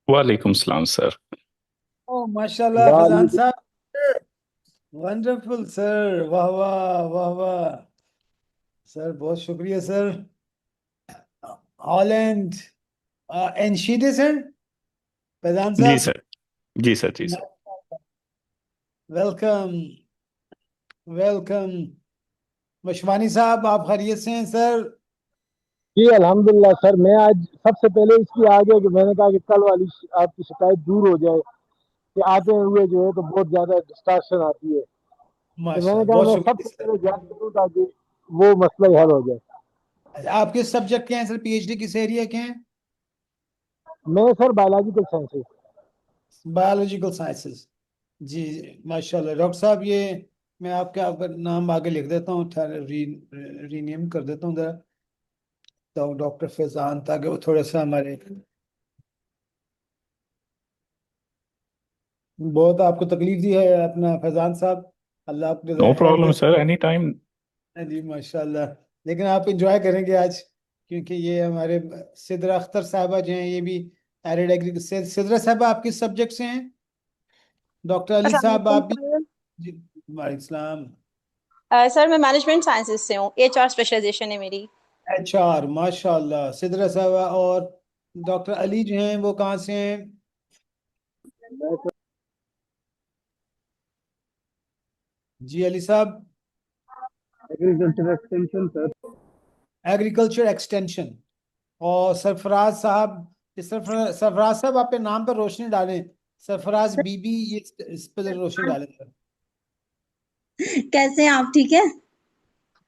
वालेकुम सलाम सर। ओ माशाल्लाह फैजान वालेकुम। साहब। वंडरफुल सर, वाह वाह वाह वाह। सर बहुत शुक्रिया सर। हॉलैंड एनशीडे सर, फैजान जी साहब। सर। जी सर। जी सर। Welcome welcome. मशवानी साहब, आप खैरियत से हैं सर? जी अल्हम्दुलिल्लाह सर। मैं आज सबसे पहले इसलिए आ गया कि मैंने कहा कि कल वाली आपकी शिकायत दूर हो जाए कि आते हुए जो है तो बहुत ज्यादा डिस्ट्रैक्शन आती है। तो मैंने माशाल्लाह, कहा बहुत मैं शुक्रिया सबसे सर। पहले ज्ञान करूँ ताकि वो मसला ही हल हो जाए। अच्छा, आप किस सब्जेक्ट के हैं सर? पीएचडी किस एरिया के हैं? मैं sir biological sciences. Biological sciences. जी जी, माशाल्लाह डॉक्टर साहब। ये मैं आपका आपका नाम आगे लिख देता हूँ, रीनेम कर देता हूँ जरा, तो डॉक्टर फैजान, ताकि वो थोड़ा सा हमारे, बहुत आपको तकलीफ दी है अपना फैजान साहब। अल्लाह आपको नो जज़ाए खैर प्रॉब्लम दे। Sir, any time. जी माशाल्लाह। लेकिन आप इंजॉय करेंगे आज, क्योंकि ये हमारे सिद्रा अख्तर साहबा जो हैं, ये भी एरिड एग्री। सिद्रा साहबा, आप किस सब्जेक्ट से हैं? डॉक्टर अली अस्सलाम साहब, वालेकुम आप भी? सर। जी वालेकुम सलाम। सर मैं मैनेजमेंट साइंसेज से हूँ, एचआर स्पेशलाइजेशन है मेरी। एचआर, माशाल्लाह सिद्रा साहबा। और डॉक्टर अली जो हैं, वो कहाँ से हैं? मैं सर जी अली साहब। Agriculture extension sir. Agriculture extension. और सरफराज साहब, सरफराज साहब, आप पे नाम पर रोशनी डालें। सरफराज बीबी, ये इस पर रोशनी डालें सर। कैसे हैं आप, ठीक है?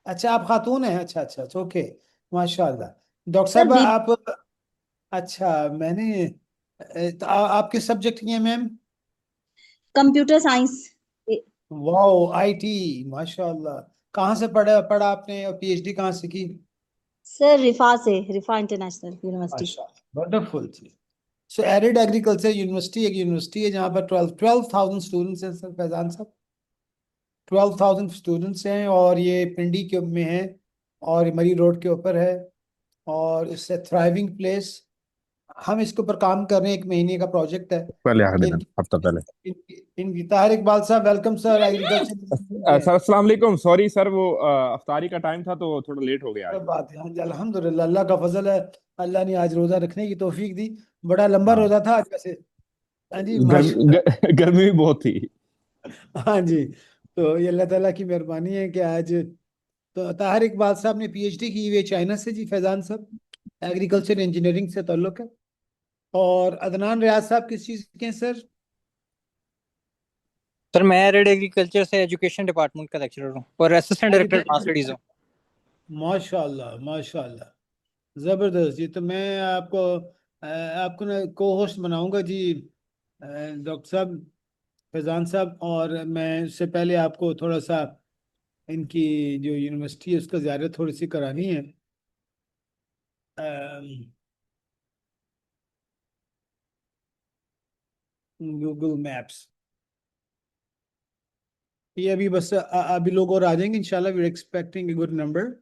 अच्छा, आप खातून हैं? अच्छा अच्छा अच्छा, ओके। माशाल्लाह। डॉक्टर सर साहब बी आप, अच्छा मैंने, तो आप किस सब्जेक्ट की हैं ma'am? Computer science. Wow, IT, माशाल्लाह। कहाँ से पढ़ा पढ़ा आपने, और पीएचडी कहाँ से की? सर रिफा से, रिफा इंटरनेशनल यूनिवर्सिटी। माशाल्लाह, वंडरफुल जी। सो एरिड एग्रीकल्चर यूनिवर्सिटी एक यूनिवर्सिटी है जहाँ पर 12,000 स्टूडेंट्स हैं सर फैजान साहब। 12,000 स्टूडेंट्स हैं, और ये पिंडी के में है, और मरी रोड के ऊपर है, और इससे थ्राइविंग प्लेस। हम इसके ऊपर काम कर रहे हैं, 1 महीने का प्रोजेक्ट है। पहले आखिरी दिन इनकी हफ्ता पहले। इनकी ताहिर इकबाल साहब, वेलकम सर, एग्रीकल्चर हैं। सर अस्सलाम वालेकुम। सॉरी सर, वो अफ्तारी का टाइम था तो थोड़ा लेट हो गया आज। सब बात है, हाँ जी, अल्हम्दुलिल्लाह, अल्लाह का फजल है। अल्लाह ने आज रोजा रखने की तौफीक दी। बड़ा लंबा हाँ, रोजा था आज वैसे। हाँ जी गर्मी माशा। गर्मी भी बहुत थी। हाँ जी। तो ये अल्लाह ताला की मेहरबानी है कि आज, तो ताहिर इकबाल साहब ने पीएचडी की हुई है चाइना से जी फैजान साहब। एग्रीकल्चर इंजीनियरिंग से ताल्लुक है। और अदनान रियाज साहब किस चीज़ के हैं सर? सर मैं रेड एग्रीकल्चर से एजुकेशन डिपार्टमेंट का लेक्चरर हूँ और असिस्टेंट डायरेक्टर एडवांस स्टडीज हूँ। माशाल्लाह माशाल्लाह, जबरदस्त जी। तो मैं आपको आपको ना को होस्ट बनाऊंगा जी, डॉक्टर साहब, फैजान साहब। और मैं उससे पहले आपको थोड़ा सा इनकी जो यूनिवर्सिटी है उसका ज़ियारत थोड़ी सी करानी है। गूगल मैप्स, ये अभी बस अभी लोग और आ जाएंगे इंशाल्लाह। We are expecting a good number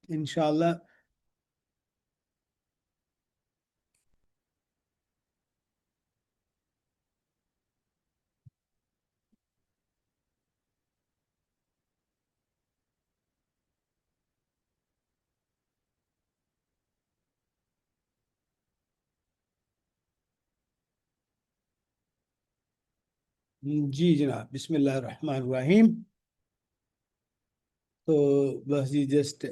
इंशाल्लाह। जी जनाब, बिस्मिल्लाह रहमान रहीम। तो बस जी जस्ट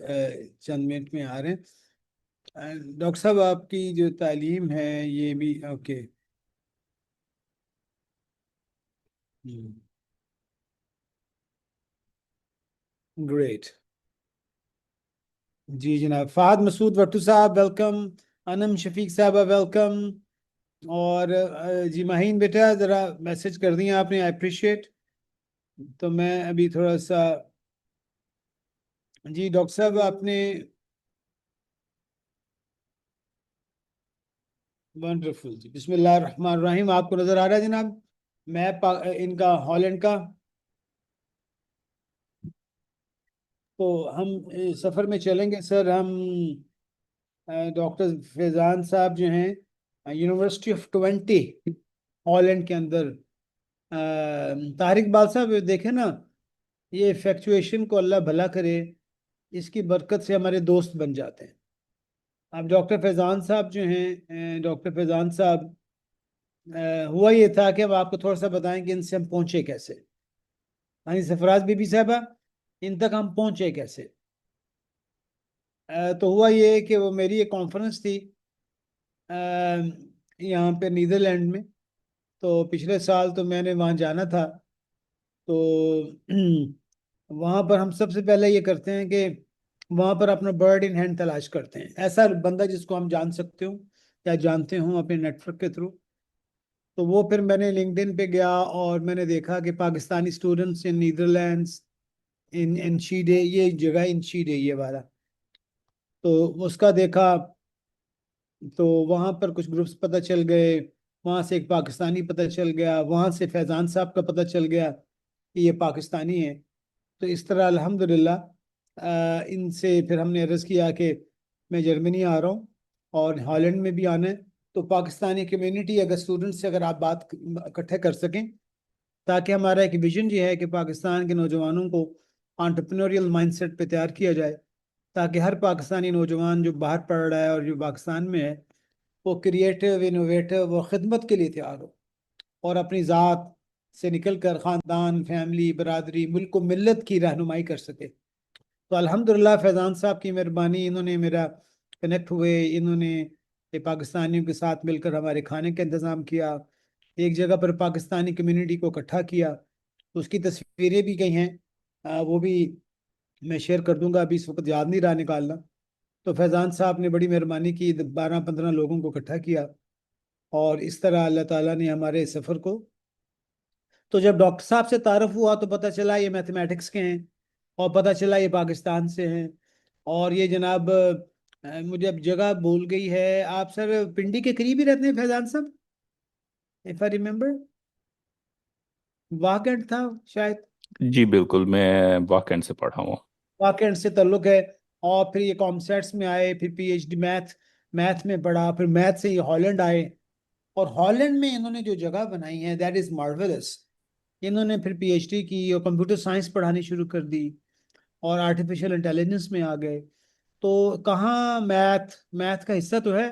चंद मिनट में आ रहे हैं। डॉक्टर साहब, आपकी जो तालीम है ये भी ओके। ग्रेट। जी जनाब, फाद मसूद वट्टू साहब वेलकम। अनम शफीक साहब वेलकम। और जी माहीन बेटा, ज़रा मैसेज कर दिया आपने, आई अप्रिशिएट। तो मैं अभी थोड़ा सा, जी डॉक्टर साहब आपने, वंडरफुल जी, बिस्मिल्लाह रहमान रहीम। आपको नजर आ रहा है जनाब मैप इनका, हॉलैंड का? तो हम सफ़र में चलेंगे सर। हम डॉक्टर फैजान साहब जो हैं, यूनिवर्सिटी ऑफ 20 हॉलैंड के अंदर। तारिक बाल साहब देखे ना, ये फ्लक्चुएशन को अल्लाह भला करे, इसकी बरकत से हमारे दोस्त बन जाते हैं। अब डॉक्टर फैज़ान साहब जो हैं, डॉक्टर फैज़ान साहब, हुआ ये था कि अब आपको थोड़ा सा बताएं कि इनसे हम पहुंचे कैसे। यानी सरफराज बीबी साहबा, इन तक हम पहुंचे कैसे। तो हुआ ये कि वो मेरी एक कॉन्फ्रेंस थी यहाँ पे नीदरलैंड में। तो पिछले साल तो मैंने वहाँ जाना था। तो वहाँ पर हम सबसे पहले ये करते हैं कि वहाँ पर अपना बर्ड इन हैंड तलाश करते हैं, ऐसा बंदा जिसको हम जान सकते हो या जानते हो अपने नेटवर्क के थ्रू। तो वो फिर मैंने लिंक्डइन पे गया और मैंने देखा कि पाकिस्तानी स्टूडेंट्स इन नीदरलैंड्स, इन इंशीडे, ये जगह इंशीडे ये वाला, तो उसका देखा। तो वहाँ पर कुछ ग्रुप्स पता चल गए, वहाँ से एक पाकिस्तानी पता चल गया, वहाँ से फैज़ान साहब का पता चल गया कि ये पाकिस्तानी है। तो इस तरह अल्हम्दुलिल्लाह इनसे फिर हमने अर्ज़ किया कि मैं जर्मनी आ रहा हूँ और हॉलैंड में भी आना है। तो पाकिस्तानी कम्युनिटी अगर स्टूडेंट्स से अगर आप बात इकट्ठे कर सकें, ताकि हमारा एक विजन ये है कि पाकिस्तान के नौजवानों को एंटरप्रेन्योरियल माइंडसेट पे तैयार किया जाए, ताकि हर पाकिस्तानी नौजवान जो बाहर पढ़ रहा है और जो पाकिस्तान में है, वो क्रिएटिव, इनोवेटिव और ख़िदमत के लिए तैयार हो और अपनी ज़ात से निकल कर ख़ानदान, फैमिली, बरादरी, मुल्क को मिल्लत की रहनुमाई कर सके। तो अल्हम्दुलिल्लाह फैज़ान साहब की मेहरबानी, इन्होंने मेरा कनेक्ट हुए, इन्होंने ये पाकिस्तानियों के साथ मिलकर हमारे खाने का इंतज़ाम किया, एक जगह पर पाकिस्तानी कम्युनिटी को इकट्ठा किया। उसकी तस्वीरें भी गई हैं, वो भी मैं शेयर कर दूंगा, अभी इस वक्त याद नहीं रहा निकालना। तो फैज़ान साहब ने बड़ी मेहरबानी की, 12-15 लोगों को इकट्ठा किया और इस तरह अल्लाह ताला ने हमारे सफ़र को। तो जब डॉक्टर साहब से तारुफ हुआ तो पता चला ये मैथमेटिक्स के हैं और पता चला ये पाकिस्तान से हैं। और ये जनाब मुझे अब जगह भूल गई है। आप सर पिंडी के करीब ही रहते हैं फैज़ान साहब, इफ़ आई रिमेम्बर, वाकएंड था शायद, जी बिल्कुल, मैं वाकई से पढ़ा हूँ। वाकएंड से ताल्लुक है। और फिर ये कॉमसेट्स में आए, फिर पीएचडी मैथ मैथ में पढ़ा, फिर मैथ से ये हॉलैंड आए और हॉलैंड में इन्होंने जो जगह बनाई है दैट इज़ मार्वेलस। इन्होंने फिर पीएचडी की और कंप्यूटर साइंस पढ़ानी शुरू कर दी और आर्टिफिशियल इंटेलिजेंस में आ गए। तो कहाँ मैथ मैथ का हिस्सा तो है,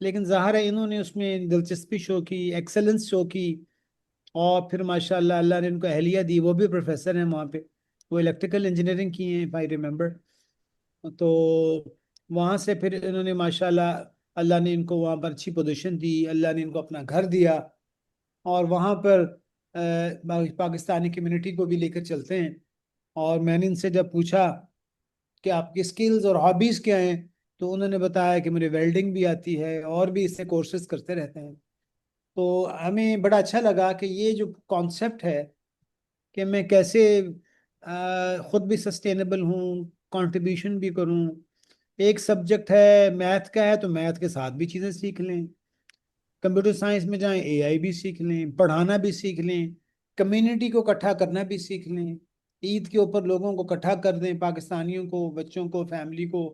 लेकिन ज़ाहिर है इन्होंने उसमें दिलचस्पी शो की, एक्सेलेंस शो की। और फिर माशाल्लाह अल्लाह ने इनको अहलिया दी, वो भी प्रोफेसर हैं वहाँ पे, वो इलेक्ट्रिकल इंजीनियरिंग की हैं इफ़ आई रिमेम्बर। तो वहाँ से फिर इन्होंने माशाल्लाह, अल्लाह ने इनको वहाँ पर अच्छी पोजीशन दी, अल्लाह ने इनको अपना घर दिया और वहाँ पर पाकिस्तानी कम्युनिटी को भी लेकर चलते हैं। और मैंने इनसे जब पूछा कि आपकी स्किल्स और हॉबीज़ क्या हैं, तो उन्होंने बताया कि मुझे वेल्डिंग भी आती है और भी इससे कोर्सेज करते रहते हैं। तो हमें बड़ा अच्छा लगा कि ये जो कॉन्सेप्ट है कि मैं कैसे खुद भी सस्टेनेबल हूँ, कंट्रीब्यूशन भी करूँ। एक सब्जेक्ट है मैथ का है तो मैथ के साथ भी चीज़ें सीख लें, कंप्यूटर साइंस में जाएं एआई भी सीख लें, पढ़ाना भी सीख लें, कम्युनिटी को इकट्ठा करना भी सीख लें, ईद के ऊपर लोगों को इकट्ठा कर दें, पाकिस्तानियों को, बच्चों को, फैमिली को।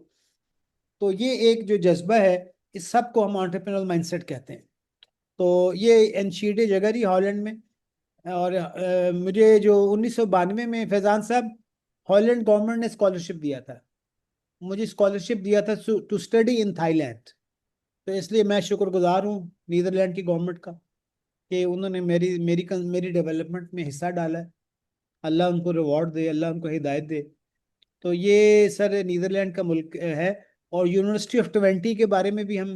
तो ये एक जो जज्बा है, इस सब को हम एंटरप्रेन्योरल माइंडसेट कहते हैं। तो ये एनशीडे जगह रही हॉलैंड में। और मुझे जो 1992 में फैज़ान साहब, हॉलैंड गवर्नमेंट ने स्कॉलरशिप दिया था, मुझे स्कॉलरशिप दिया था टू स्टडी इन थाईलैंड। तो इसलिए मैं शुक्रगुजार हूँ नीदरलैंड की गवर्नमेंट का कि उन्होंने मेरी मेरी मेरी डेवलपमेंट में हिस्सा डाला है। अल्लाह उनको रिवॉर्ड दे, अल्लाह उनको हिदायत दे। तो ये सर नीदरलैंड का मुल्क है। और यूनिवर्सिटी ऑफ 20 के बारे में भी हम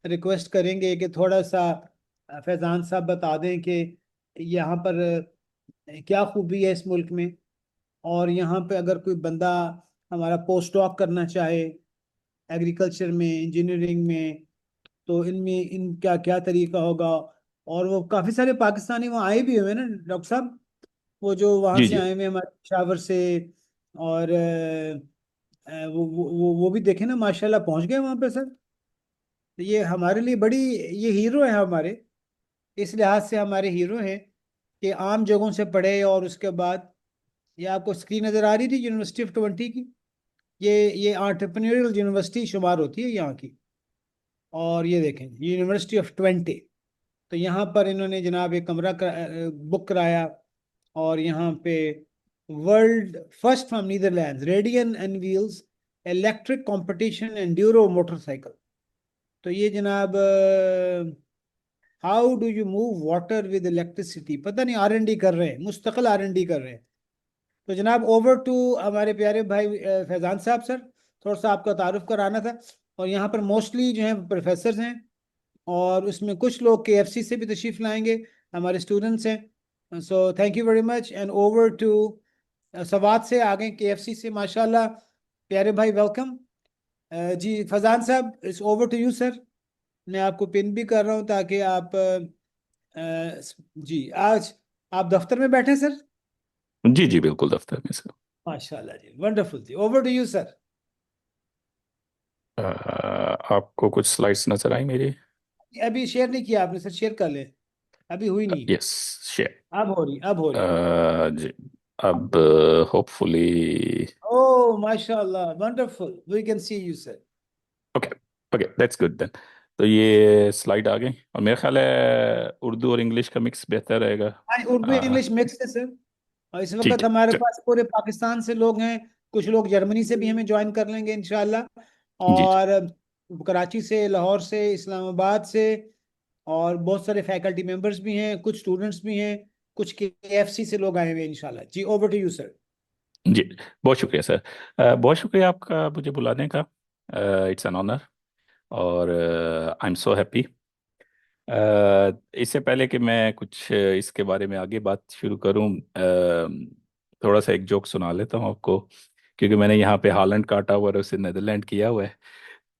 रिक्वेस्ट करेंगे कि थोड़ा सा फैज़ान साहब बता दें कि यहाँ पर क्या खूबी है इस मुल्क में, और यहाँ पे अगर कोई बंदा हमारा पोस्ट डॉक करना चाहे एग्रीकल्चर में, इंजीनियरिंग में, तो इनमें इनका क्या तरीका होगा। और वो काफ़ी सारे पाकिस्तानी वहाँ आए भी हुए हैं ना डॉक्टर साहब, वो जो वहाँ जी से जी। आए हुए हैं हमारे पेशावर से। और वो भी देखे ना माशाल्लाह पहुँच गए वहाँ पे सर। तो ये हमारे लिए बड़ी, ये हीरो है हमारे, इस लिहाज से हमारे हीरो हैं कि आम जगहों से पढ़े और उसके बाद, ये आपको स्क्रीन नज़र आ रही थी यूनिवर्सिटी ऑफ 20 की, ये एंटरप्रेन्योरियल यूनिवर्सिटी शुमार होती है यहाँ की। और ये देखें यूनिवर्सिटी ऑफ ट्वेंटे। तो यहाँ पर इन्होंने जनाब एक कमरा बुक कराया। और यहाँ पे world first from Netherlands radian and wheels electric competition Enduro motorcycle. तो ये जनाब how do you move water with electricity, पता नहीं R&D कर रहे हैं, मुस्तकिल R&D कर रहे हैं। तो जनाब ओवर टू हमारे प्यारे भाई फैजान साहब। सर थोड़ा सा आपका तारुफ कराना था। और यहाँ पर मोस्टली जो है प्रोफेसर हैं, और उसमें कुछ लोग KFC से भी तशरीफ लाएंगे, हमारे स्टूडेंट्स हैं। So thank you very much and over to Swat से आ गए KFC से माशाल्लाह, प्यारे भाई वेलकम। जी फैजान साहब it's over to you sir. मैं आपको पिन भी कर रहा हूँ ताकि आप जी आज आप दफ्तर में बैठे हैं सर। जी जी बिल्कुल दफ्तर में सर। माशाल्लाह जी वंडरफुल जी, ओवर टू यू सर। आपको कुछ स्लाइड्स नजर आई मेरी? अभी शेयर नहीं किया आपने सर, शेयर कर लें, अभी हुई नहीं। Yes share. अब हो रही, अब हो रही। जी अब होपफुली। ओह माशाल्लाह wonderful, we can see you sir. Okay okay that's good then. तो ये स्लाइड आ गई और मेरा ख्याल है उर्दू और इंग्लिश का मिक्स बेहतर रहेगा। हाँ उर्दू इंग्लिश मिक्स है सर। और इस ठीक वक्त है हमारे पास पूरे पाकिस्तान से लोग हैं, कुछ लोग जर्मनी से भी हमें ज्वाइन कर लेंगे इंशाल्लाह। जी जी और कराची से, लाहौर से, इस्लामाबाद से, और बहुत सारे फैकल्टी मेंबर्स भी हैं, कुछ स्टूडेंट्स भी हैं, कुछ KFC से लोग आए हुए हैं इंशाल्लाह। जी ओवर टू यू सर। जी बहुत शुक्रिया सर। बहुत शुक्रिया आपका मुझे बुलाने का। इट्स एन ऑनर और आई एम सो हैप्पी। इससे पहले कि मैं कुछ इसके बारे में आगे बात शुरू करूं, थोड़ा सा एक जोक सुना लेता हूं आपको, क्योंकि मैंने यहाँ पे हॉलैंड काटा हुआ और उसे नेदरलैंड किया हुआ है।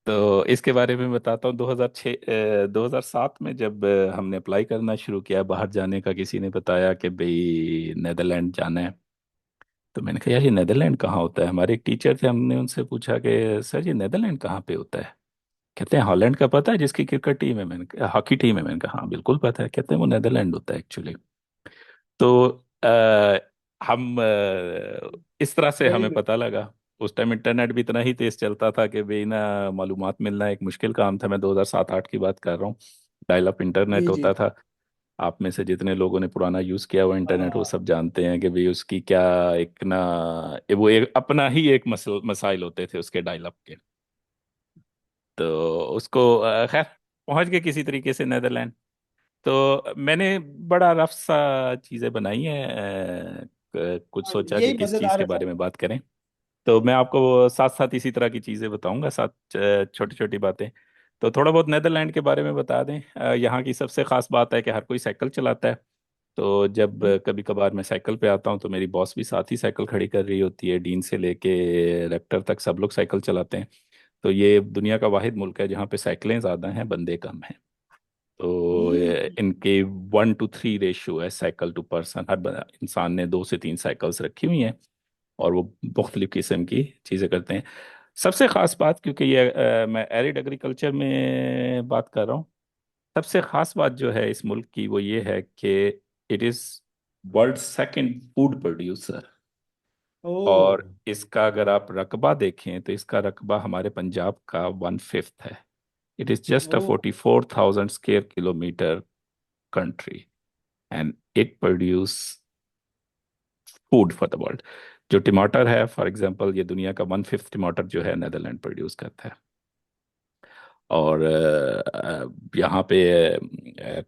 तो इसके बारे में बताता हूँ। 2007 में जब हमने अप्लाई करना शुरू किया बाहर जाने का, किसी ने बताया कि भाई नेदरलैंड जाना है। तो मैंने कहा यार ये नेदरलैंड कहाँ होता है। हमारे एक टीचर थे, हमने उनसे पूछा कि सर ये नेदरलैंड कहाँ पे होता है। कहते हैं हॉलैंड का पता है जिसकी क्रिकेट टीम है। मैंने कहा हॉकी टीम है। मैंने कहा हाँ बिल्कुल पता है। कहते हैं वो नेदरलैंड होता है एक्चुअली। तो हम इस तरह से वेरी हमें गुड। पता लगा। उस टाइम इंटरनेट भी इतना ही तेज चलता था कि भाई ना मालूमात मिलना एक मुश्किल काम था। मैं 2007-8 की बात कर रहा हूँ। डायल अप इंटरनेट जी जी। होता था। आप में से जितने लोगों ने पुराना यूज़ किया हुआ इंटरनेट वो हाँ सब जानते हैं कि भाई उसकी क्या एक ना वो एक अपना ही एक मसाइल होते थे उसके डायल अप के। तो उसको खैर पहुंच गए किसी तरीके से नेदरलैंड। तो मैंने बड़ा रफ सा चीज़ें बनाई हैं। कुछ हाँ, सोचा कि यही किस चीज़ मजेदार के है बारे सर। में बात करें। तो मैं आपको साथ साथ इसी तरह की चीज़ें बताऊंगा, साथ छोटी छोटी बातें। तो थोड़ा बहुत नेदरलैंड के बारे में बता दें। यहाँ की सबसे खास बात है कि हर कोई साइकिल चलाता है। तो जब कभी कभार मैं साइकिल पे आता हूँ तो मेरी बॉस भी साथ ही साइकिल खड़ी कर रही होती है। डीन से लेके रेक्टर तक सब लोग साइकिल चलाते हैं। तो ये दुनिया का वाहिद मुल्क है जहाँ पे साइकिलें ज़्यादा हैं बंदे कम हैं। तो हम्म। इनके 1-3 रेशियो है साइकिल टू पर्सन। हर इंसान ने 2 से 3 साइकिल्स रखी हुई हैं और वो मुख्तलिफ किस्म की चीज़ें करते हैं। सबसे ख़ास बात, क्योंकि ये मैं एरिड एग्रीकल्चर में बात कर रहा हूँ, सबसे ख़ास बात जो है इस मुल्क की वो ये है कि it is world second food producer. और ओ। इसका अगर आप रकबा देखें तो इसका रकबा हमारे पंजाब का 1/5 है। इट इज़ जस्ट अ ओ। 44,000 square kilometre country and it produce food for the world. जो टमाटर है फॉर एग्जांपल, ये दुनिया का 1/5 टमाटर जो है नेदरलैंड प्रोड्यूस करता है। और यहाँ पे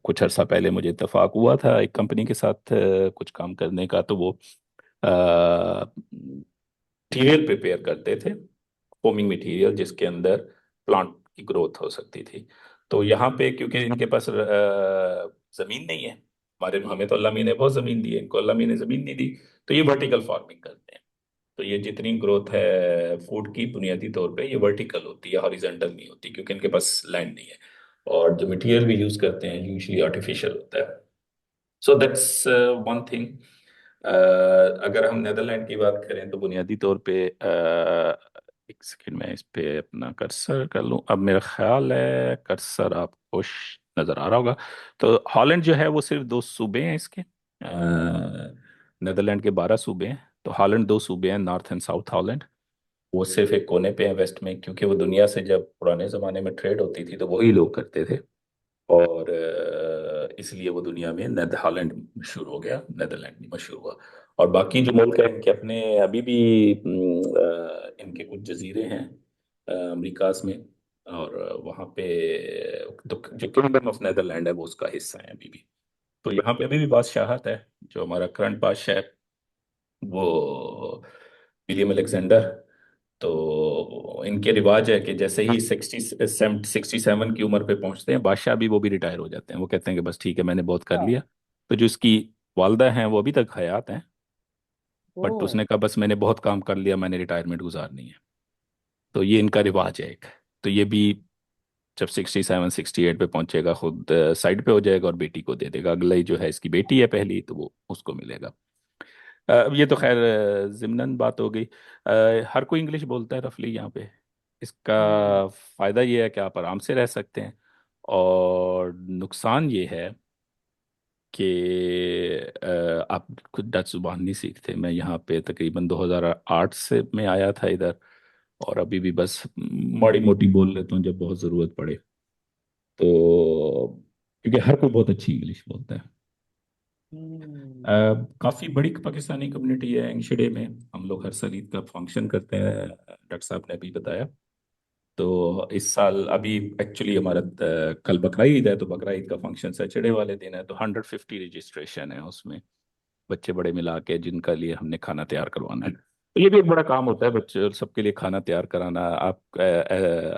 कुछ अर्सा पहले मुझे इत्तेफाक हुआ था एक कंपनी के साथ कुछ काम करने का। तो वो मटीरियल प्रिपेयर करते थे, फोमिंग मटेरियल जिसके अंदर प्लांट की ग्रोथ हो सकती थी। तो यहाँ पे क्योंकि इनके पास जमीन नहीं है, हमारे हमें तो अल्लाह मियां ने बहुत जमीन दी है, इनको अल्लाह मियां ने जमीन नहीं दी। तो ये वर्टिकल फार्मिंग करते हैं। तो ये जितनी ग्रोथ है फूड की बुनियादी तौर पे ये वर्टिकल होती है, हॉरिजॉन्टल नहीं होती, क्योंकि इनके पास लैंड नहीं है। और जो मटेरियल भी यूज करते हैं यूजली आर्टिफिशियल होता है। So that's one thing. अगर हम नेदरलैंड की बात करें तो बुनियादी तौर पे एक सेकंड में इस पे अपना कर्सर कर लूँ। अब मेरा ख्याल है कर्सर आपको नज़र आ रहा होगा। तो हॉलैंड जो है वो सिर्फ 2 सूबे हैं इसके। नेदरलैंड के 12 सूबे हैं। तो हॉलैंड 2 सूबे हैं, नॉर्थ एंड साउथ हॉलैंड। वो सिर्फ एक कोने पे है वेस्ट में, क्योंकि वो दुनिया से जब पुराने ज़माने में ट्रेड होती थी तो वही लोग करते थे। और इसलिए वो दुनिया में हॉलैंड मशहूर हो गया, नेदरलैंड नहीं मशहूर हुआ। और बाकी जो मुल्क है इनके अपने अभी भी इनके कुछ जजीरे हैं अमेरिकास में। और वहाँ पे तो जो किंगडम ऑफ नेदरलैंड है वो उसका हिस्सा है अभी भी। तो यहाँ पे अभी भी बादशाहत है। जो हमारा करंट बादशाह है वो विलियम अलेक्जेंडर। तो इनके रिवाज है कि जैसे ही 67 की उम्र पे पहुंचते हैं बादशाह भी, वो भी रिटायर हो जाते हैं। वो कहते हैं कि बस ठीक है मैंने बहुत कर हाँ। लिया। तो जो इसकी वालदा हैं वो अभी तक हयात हैं, ओ। बट उसने कहा बस मैंने बहुत काम कर लिया, मैंने रिटायरमेंट गुजारनी है। तो ये इनका रिवाज है एक। तो ये भी जब 67 68 पे पहुंचेगा खुद साइड पे हो जाएगा और बेटी को दे देगा। अगला ही जो है इसकी बेटी है पहली, तो वो उसको मिलेगा। ये तो खैर ज़िमनन बात हो गई। हर कोई इंग्लिश बोलता है रफली यहाँ पे। इसका हम्म। फ़ायदा ये है कि आप आराम से रह सकते हैं, और नुकसान ये है कि आप खुद डच जुबान नहीं सीखते। मैं यहाँ पे तकरीबन 2008 से मैं आया था इधर, और अभी भी बस माड़ी मोटी बोल लेता हूँ जब बहुत ज़रूरत पड़े। तो क्योंकि हर कोई बहुत अच्छी इंग्लिश बोलता है। हम्म। काफ़ी बड़ी पाकिस्तानी कम्युनिटी है एंगशडे में। हम लोग हर साल ईद का फंक्शन करते हैं, डॉक्टर साहब ने अभी बताया। तो इस साल अभी एक्चुअली हमारा कल बकरा ईद है, तो बकरा ईद का फंक्शन सैटरडे वाले दिन है। तो 150 रजिस्ट्रेशन है उसमें, बच्चे बड़े मिला के, जिनका लिए हमने खाना तैयार करवाना है। तो ये भी एक बड़ा काम होता है, बच्चे सबके लिए खाना तैयार कराना।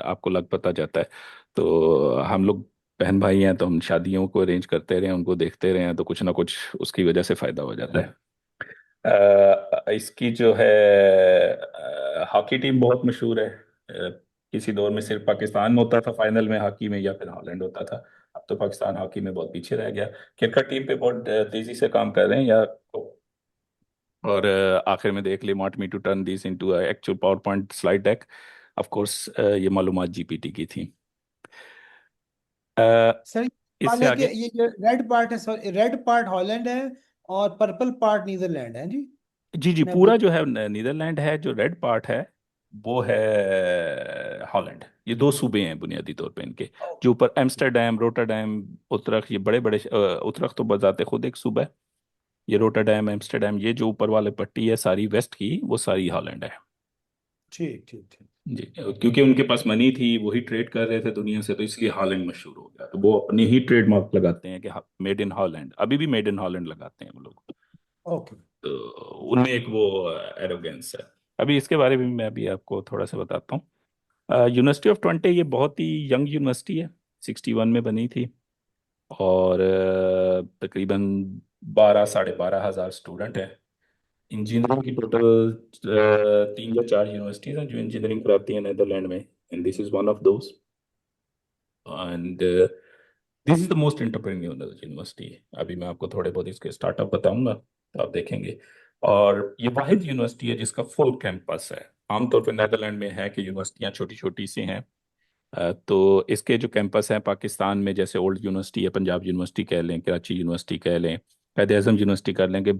आपको लग पता जाता है। तो हम लोग बहन भाई हैं, तो हम शादियों को अरेंज करते रहे, उनको देखते रहे हैं, तो कुछ ना कुछ उसकी वजह से फायदा हो जाता है। इसकी जो है हॉकी टीम बहुत मशहूर है। किसी दौर में सिर्फ पाकिस्तान में होता था फाइनल में हॉकी में, या फिर हॉलैंड होता था। अब तो पाकिस्तान हॉकी में बहुत पीछे रह गया। क्रिकेट टीम पे बहुत तेजी से काम कर रहे हैं या। और आखिर में देख ले, want me to turn this into actual power point slide deck. Of course ये मालूमात जीपीटी की थी। अ, सर सवाल इससे है कि आगे। ये रेड पार्ट है, सॉरी, रेड पार्ट हॉलैंड है और पर्पल पार्ट नीदरलैंड है जी। जी जी, मैं पूरा भूल। जो है नीदरलैंड है, जो रेड पार्ट है वो है हॉलैंड। ये दो सूबे हैं बुनियादी तौर पे इनके। जो ऊपर एम्स्टरडैम, रोटरडैम, उतरख, ये बड़े बड़े उतरख तो बजाते खुद एक सूबा है। ये रोटरडैम, एम्स्टरडैम, ये जो ऊपर वाले पट्टी है सारी वेस्ट की, वो सारी हॉलैंड है। ठीक ठीक ठीक। जी, क्योंकि उनके पास मनी थी, वही ट्रेड कर रहे थे दुनिया से, तो इसलिए हॉलैंड मशहूर हो गया। तो वो अपने ही ट्रेडमार्क लगाते हैं कि मेड इन हॉलैंड। अभी भी मेड इन हॉलैंड लगाते हैं वो लोग। ओके। तो उनमें एक वो एरोगेंस है। अभी इसके बारे में मैं अभी आपको थोड़ा सा बताता हूँ। यूनिवर्सिटी ऑफ टोरंटो ये बहुत ही यंग यूनिवर्सिटी है, 61 में बनी थी। और तकरीबन 12 साढ़े 12 हज़ार स्टूडेंट हैं। इंजीनियरिंग की टोटल 3 या 4 यूनिवर्सिटीज़ हैं जो इंजीनियरिंग कराती हैं नेदरलैंड में, and this is one of those. And this is the most entrepreneurial university. अभी मैं आपको थोड़े बहुत इसके स्टार्टअप बताऊंगा तो आप देखेंगे। और ये वाहिद यूनिवर्सिटी है जिसका फुल कैंपस है। आमतौर पर नेदरलैंड में है कि यूनिवर्सिटियां छोटी छोटी सी हैं। तो इसके जो कैंपस हैं पाकिस्तान में, जैसे ओल्ड यूनिवर्सिटी है, पंजाब यूनिवर्सिटी कह लें, कराची यूनिवर्सिटी कह लें, कायद आजम यूनिवर्सिटी कर लें, कि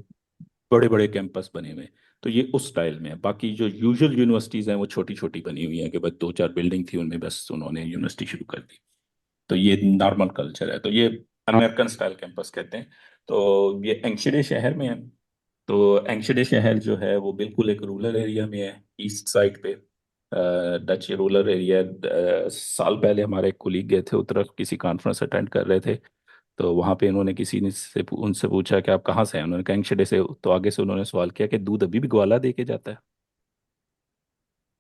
बड़े बड़े कैंपस बने हुए हैं। तो ये उस स्टाइल में है। बाकी जो यूजुअल यूनिवर्सिटीज़ हैं वो छोटी छोटी बनी हुई हैं, कि बस 2 4 बिल्डिंग थी उनमें बस उन्होंने यूनिवर्सिटी शुरू कर दी। तो ये नॉर्मल कल्चर है। तो ये अमेरिकन स्टाइल कैंपस कहते हैं। तो ये एंगशडे शहर में है। तो एंगशडे शहर जो है वो बिल्कुल एक रूरल एरिया में है, ईस्ट साइड पे। Dutch rural area. साल पहले हमारे कुलीग गए थे उधर, किसी कॉन्फ्रेंस अटेंड कर रहे थे। तो वहाँ पे इन्होंने किसी ने से उनसे पूछा कि आप कहाँ से हैं। उन्होंने कहा एंगशडे से। तो आगे से उन्होंने सवाल किया कि दूध अभी भी ग्वाला दे के जाता है।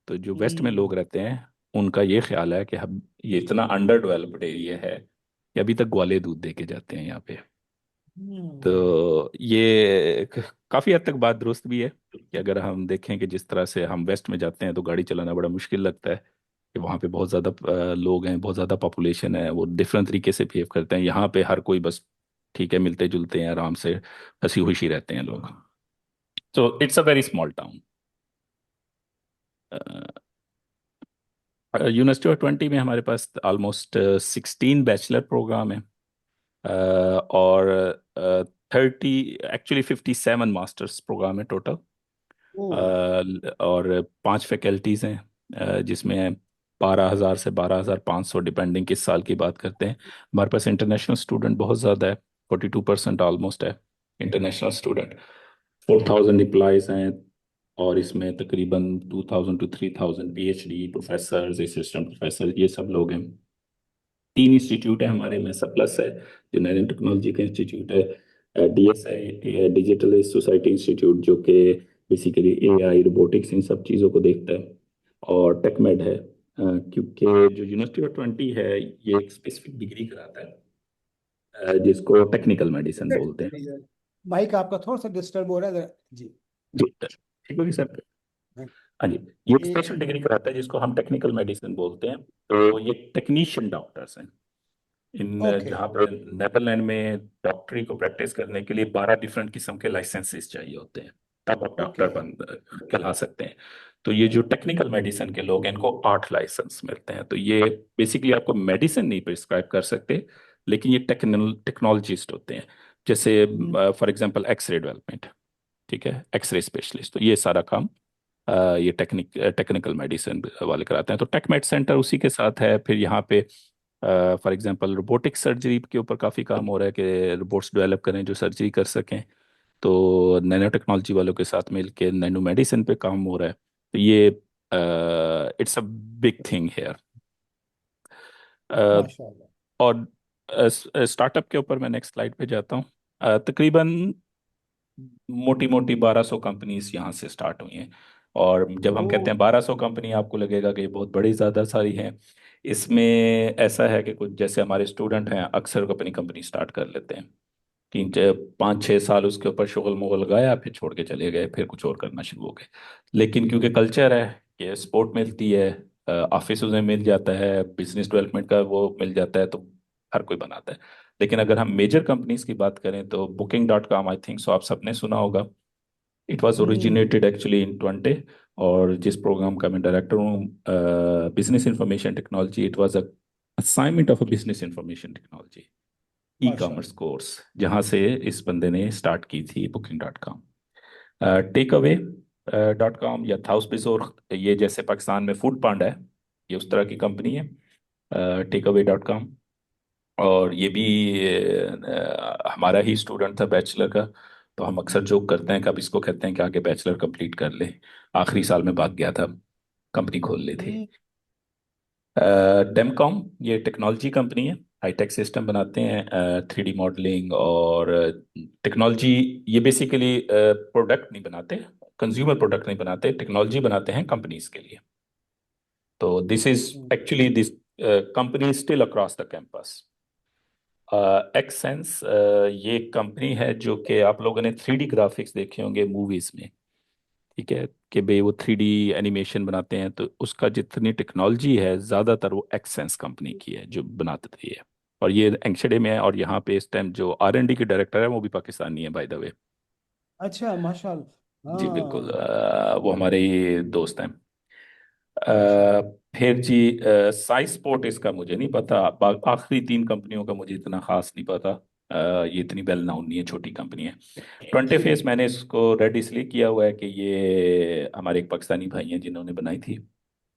तो जो वेस्ट में हम्म। लोग रहते हैं उनका ये ख्याल है कि हम, ये इतना अंडर डेवलप्ड एरिया है कि अभी तक ग्वाले दूध दे के जाते हैं यहाँ पे। हम्म। तो ये काफ़ी हद तक बात दुरुस्त भी है, कि अगर हम देखें कि जिस तरह से हम वेस्ट में जाते हैं तो गाड़ी चलाना बड़ा मुश्किल लगता है, कि वहाँ पे बहुत ज़्यादा लोग हैं, बहुत ज़्यादा पॉपुलेशन है, वो डिफरेंट तरीके से बिहेव करते हैं। यहाँ पे हर कोई बस ठीक है, मिलते जुलते हैं, आराम से हंसी खुशी रहते हैं लोग। तो it's a very small town. University of 20 में हमारे पास ऑलमोस्ट 16 बैचलर प्रोग्राम है। और 30, एक्चुअली 57 मास्टर्स प्रोग्राम है टोटल। और 5 फैकल्टीज हैं, जिसमें 12,000 से 12,500 डिपेंडिंग किस साल की बात करते हैं। हमारे पास इंटरनेशनल स्टूडेंट बहुत ज़्यादा है, 42% ऑलमोस्ट है इंटरनेशनल स्टूडेंट। 4,000 एम्प्लॉयज़ हैं, और इसमें तकरीबन 2,000 to 3,000 PhD professor, assistant professor, ये सब लोग हैं। 3 इंस्टीट्यूट है हमारे में, प्लस है जो नैनो टेक्नोलॉजी का इंस्टीट्यूट है, DSI डिजिटल सोसाइटी इंस्टीट्यूट, जो कि बेसिकली AI रोबोटिक्स इन सब चीज़ों को देखता है, और टेकमेड है। क्योंकि जो यूनिवर्सिटी ऑफ 20 है, ये एक स्पेसिफिक डिग्री कराता है, जिसको टेक्निकल मेडिसिन बोलते हैं। माइक आपका थोड़ा सा डिस्टर्ब हो रहा है जी। जी ठीक होगी सर। हाँ जी, ये एक स्पेशल डिग्री कराता है जिसको हम टेक्निकल मेडिसिन बोलते हैं। तो ये टेक्नीशियन डॉक्टर्स हैं इन, ओके। जहाँ पर नेदरलैंड में डॉक्टरी को प्रैक्टिस करने के लिए 12 डिफरेंट किस्म के लाइसेंसेस चाहिए होते हैं, तब आप डॉक्टर ओके। बन कहला सकते हैं। तो ये जो टेक्निकल मेडिसिन के लोग हैं, इनको 8 लाइसेंस मिलते हैं। तो ये बेसिकली आपको मेडिसिन नहीं प्रिस्क्राइब कर सकते, लेकिन ये टेक्नोलॉजिस्ट होते हैं। जैसे फॉर एग्जांपल एक्सरे डेवलपमेंट, ठीक है, एक्सरे स्पेशलिस्ट, तो ये सारा काम ये टेक्निकल मेडिसिन वाले कराते हैं। तो टेकमेड सेंटर उसी के साथ है। फिर यहाँ पे फॉर एग्जांपल रोबोटिक सर्जरी के ऊपर काफ़ी काम हो रहा है कि रोबोट्स डेवलप करें जो सर्जरी कर सकें। तो नैनो टेक्नोलॉजी वालों के साथ मिलके नैनो मेडिसिन पे काम हो रहा है। तो ये it's a big thing here. माशाल्लाह। और स्टार्टअप के ऊपर मैं नेक्स्ट स्लाइड पे जाता हूँ। तकरीबन मोटी मोटी 1,200 कंपनीज यहाँ से स्टार्ट हुई हैं। और जब हम कहते ओ। हैं 1,200 कंपनी, आपको लगेगा कि ये बहुत बड़ी ज़्यादा सारी हैं। इसमें ऐसा है कि कुछ जैसे हमारे स्टूडेंट हैं, अक्सर अपनी कंपनी स्टार्ट कर लेते हैं, 5-6 साल उसके ऊपर शुगल मुगल लगाया, फिर छोड़ के चले गए, फिर कुछ और करना शुरू हो गए। लेकिन क्योंकि कल्चर है कि सपोर्ट मिलती है, ऑफिस में मिल जाता है, बिजनेस डेवलपमेंट का वो मिल जाता है, तो हर कोई बनाता है। लेकिन अगर हम मेजर कंपनीज की बात करें तो Booking.com, आई थिंक सो आप सबने सुना होगा। It was hmm. Originated actually in 20, और जिस प्रोग्राम का मैं डायरेक्टर हूँ, business information technology, it was a assignment of a business information technology e commerce माशाल्लाह। कोर्स, जहाँ से इस बंदे ने स्टार्ट की थी Booking.com। Take away dot com या थाउस बिजोर, ये जैसे पाकिस्तान में फूड पांडा है, ये उस तरह की कंपनी है, takeaway.com। और ये भी हमारा ही स्टूडेंट था बैचलर का। तो हम अक्सर जोक करते हैं कि अब इसको कहते हैं कि आगे बैचलर कंप्लीट कर ले, आखिरी साल में भाग गया था, कंपनी खोल ली थी। हम्म। डेमकॉम, ये टेक्नोलॉजी कंपनी है, हाईटेक सिस्टम बनाते हैं, 3D मॉडलिंग और टेक्नोलॉजी। ये बेसिकली प्रोडक्ट नहीं बनाते, कंज्यूमर प्रोडक्ट नहीं बनाते, टेक्नोलॉजी बनाते हैं कंपनीज के लिए। तो this is actually this company still across the campus. एक्सेंस, ये कंपनी है जो कि आप लोगों ने 3D ग्राफिक्स देखे होंगे मूवीज में, ठीक है, कि भाई वो 3D एनिमेशन बनाते हैं, तो उसका जितनी टेक्नोलॉजी है ज़्यादातर वो एक्सेंस कंपनी की है जो बनाती है। और ये एंगशेडे में है, और यहाँ पे इस टाइम जो R&D के डायरेक्टर है वो भी पाकिस्तानी है, बाय द वे। अच्छा, माशाल्लाह। जी बिल्कुल, हाँ। वो हमारे ही दोस्त हैं। माशाल्लाह। फिर जी, साई स्पोर्ट, इसका मुझे नहीं पता, आखिरी 3 कंपनियों का मुझे इतना खास नहीं पता। ये इतनी वेल नाउन नहीं है, छोटी कंपनी है। 20 फेस मैंने इसको रेड इसलिए किया हुआ है कि ये हमारे एक पाकिस्तानी भाई हैं जिन्होंने बनाई थी,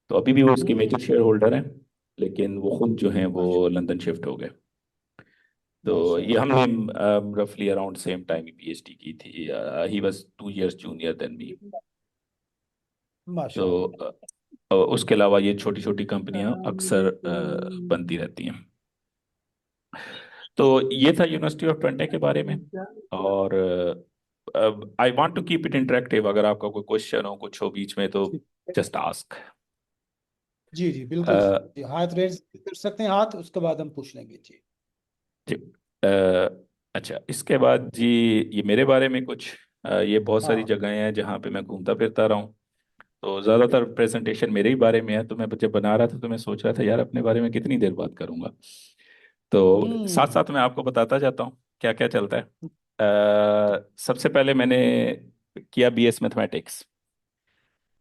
तो अभी भी वो उसके हम्म। मेजर शेयर होल्डर हैं। लेकिन वो खुद जो हैं वो माशा लंदन शिफ्ट हो गए। तो ये माशाल्लाह। हमने रफली अराउंड सेम टाइम PhD की थी। He was 2 years junior than me. तो माशाल्लाह। उसके अलावा ये छोटी छोटी कंपनियां अक्सर बनती रहती हैं। तो ये था यूनिवर्सिटी ऑफ ट्वेंटे के बारे में। और I want to keep it interactive, अगर आपका कोई क्वेश्चन हो, कुछ हो बीच में, तो जस्ट आस्क। जी जी बिल्कुल जी, हाथ रेज कर सकते हैं, हाथ उसके बाद हम पूछ लेंगे जी। जी। अच्छा, इसके बाद जी, ये मेरे बारे में कुछ, ये बहुत सारी हाँ। जगहें हैं जहाँ पे मैं घूमता फिरता रहा हूँ। तो ज़्यादातर प्रेजेंटेशन मेरे ही बारे में है, तो मैं जब बना रहा था तो मैं सोच रहा था यार अपने बारे में कितनी देर बात करूंगा। तो साथ हम्म। साथ मैं आपको बताता जाता हूँ क्या क्या चलता है। सबसे पहले मैंने किया BS मैथमेटिक्स।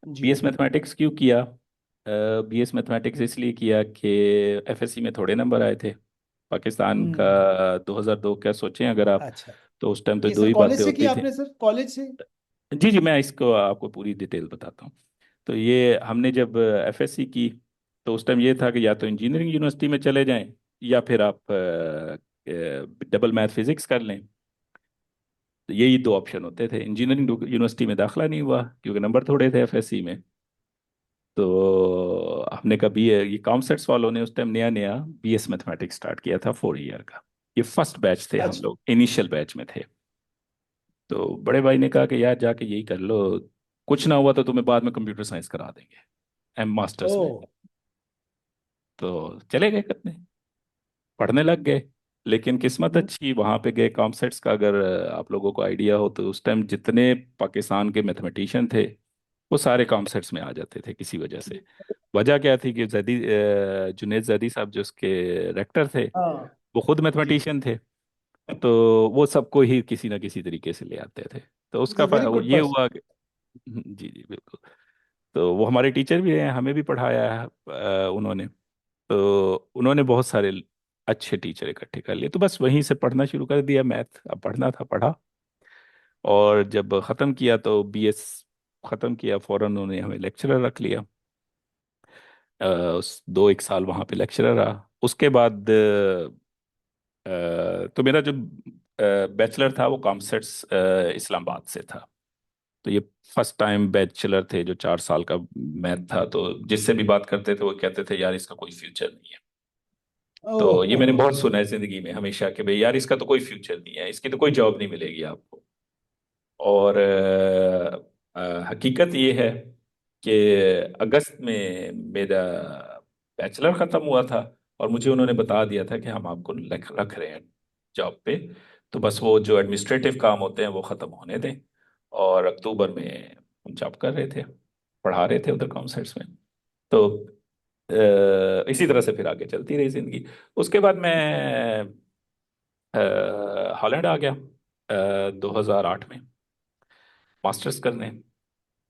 जी। BS मैथमेटिक्स क्यों किया? BS मैथमेटिक्स इसलिए किया कि FSC में थोड़े नंबर आए थे पाकिस्तान का। हम्म। 2002 क्या सोचें अगर आप, अच्छा, तो उस टाइम तो ये दो सर ही कॉलेज बातें से होती किया थी। आपने, सर कॉलेज से? जी जी, मैं इसको आपको पूरी डिटेल बताता हूँ। तो ये हमने जब एफएससी की, तो उस टाइम ये था कि या तो इंजीनियरिंग यूनिवर्सिटी में चले जाएं, या फिर आप डबल मैथ फिजिक्स कर लें। तो यही दो ऑप्शन होते थे। इंजीनियरिंग यूनिवर्सिटी में दाखिला नहीं हुआ क्योंकि नंबर थोड़े थे एफएससी में। तो हमने कभी ये कॉमसेट्स वालों ने उस टाइम नया नया बीएस मैथमेटिक्स स्टार्ट किया था 4 ईयर का। ये फर्स्ट बैच थे, हम अच्छा। लोग इनिशियल बैच में थे। तो बड़े भाई ने कहा कि यार जाके यही कर लो, कुछ ना हुआ तो तुम्हें बाद में कंप्यूटर साइंस करा देंगे एम ओ। मास्टर्स में। तो चले गए करने, पढ़ने लग गए। लेकिन किस्मत अच्छी, वहां पे गए कॉमसेट्स का, अगर आप लोगों को आइडिया हो तो उस टाइम जितने पाकिस्तान के मैथमेटिशियन थे वो सारे कॉमसेट्स में आ जाते थे किसी वजह से। वजह क्या थी कि जुनेद जैदी साहब जो उसके रेक्टर थे, हाँ वो खुद जी। मैथमेटिशियन थे। तो वो सबको ही किसी ना किसी तरीके से ले आते थे। तो इज अ वेरी वो गुड ये पर्सन। हुआ कि जी जी बिल्कुल। तो वो हमारे टीचर भी हैं, हमें भी पढ़ाया है उन्होंने। तो उन्होंने बहुत सारे अच्छे टीचर इकट्ठे कर लिए, तो बस वहीं से पढ़ना शुरू कर दिया मैथ। अब पढ़ना था पढ़ा, और जब ख़त्म किया तो बीएस ख़त्म किया फौरन उन्होंने हमें लेक्चरर रख लिया। उस दो एक साल वहाँ पे लेक्चरर रहा। उसके बाद तो मेरा जो बैचलर था वो कॉमसेट्स इस्लामाबाद से था। तो ये फर्स्ट टाइम बैचलर थे जो 4 साल का मैथ था। तो जिससे भी बात करते थे वो कहते थे यार इसका कोई फ्यूचर नहीं है। तो ये मैंने ओह। बहुत सुना है जिंदगी में हमेशा कि भाई यार इसका तो कोई फ्यूचर नहीं है, इसकी तो कोई जॉब नहीं मिलेगी आपको। और हकीकत ये है कि अगस्त में मेरा बैचलर ख़त्म हुआ था, और मुझे उन्होंने बता दिया था कि हम आपको रख रहे हैं जॉब पे। तो बस वो जो एडमिनिस्ट्रेटिव काम होते हैं वो ख़त्म होने दें। और अक्टूबर में हम जॉब कर रहे थे, पढ़ा रहे थे उधर कॉन्सर्ट्स में। तो इसी तरह से फिर आगे चलती रही जिंदगी। उसके बाद मैं हॉलैंड आ गया 2008 में मास्टर्स करने।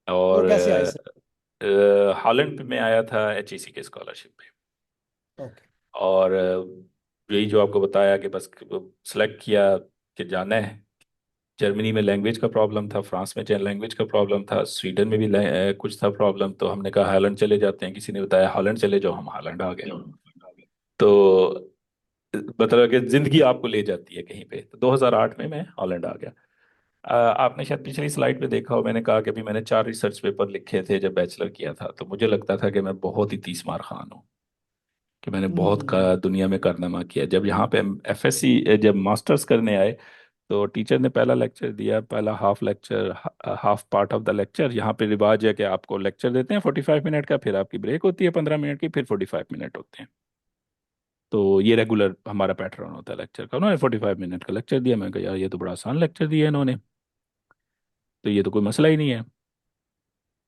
वो और कैसे आए सर? हॉलैंड पे मैं आया था एचईसी के स्कॉलरशिप पे। ओके। और यही जो आपको बताया कि बस सेलेक्ट किया कि जाना है। जर्मनी में लैंग्वेज का प्रॉब्लम था, फ्रांस में लैंग्वेज का प्रॉब्लम था, स्वीडन में भी कुछ था प्रॉब्लम। तो हमने कहा हॉलैंड चले जाते हैं, किसी ने बताया हॉलैंड चले जाओ, हम हॉलैंड आ गए। तो मतलब कि जिंदगी आपको ले जाती है कहीं पे। तो 2008 में मैं हॉलैंड आ गया। आपने शायद पिछली स्लाइड पे देखा हो, मैंने कहा कि अभी मैंने 4 रिसर्च पेपर लिखे थे जब बैचलर किया था। तो मुझे लगता था कि मैं बहुत ही तीस मार खान हूँ, कि मैंने बहुत हम्म। का दुनिया में कारनामा किया। जब यहाँ पे एफएससी जब मास्टर्स करने आए, तो टीचर ने पहला लेक्चर दिया, पहला half lecture, half part of the lecture. यहाँ पे रिवाज है कि आपको लेक्चर देते हैं 45 मिनट का, फिर आपकी ब्रेक होती है 15 मिनट की, फिर 45 मिनट होते हैं। तो ये रेगुलर हमारा पैटर्न होता है लेक्चर का। उन्होंने 45 मिनट का लेक्चर दिया। मैं कहा यार ये तो बड़ा आसान लेक्चर दिया इन्होंने, तो ये तो कोई मसला ही नहीं है।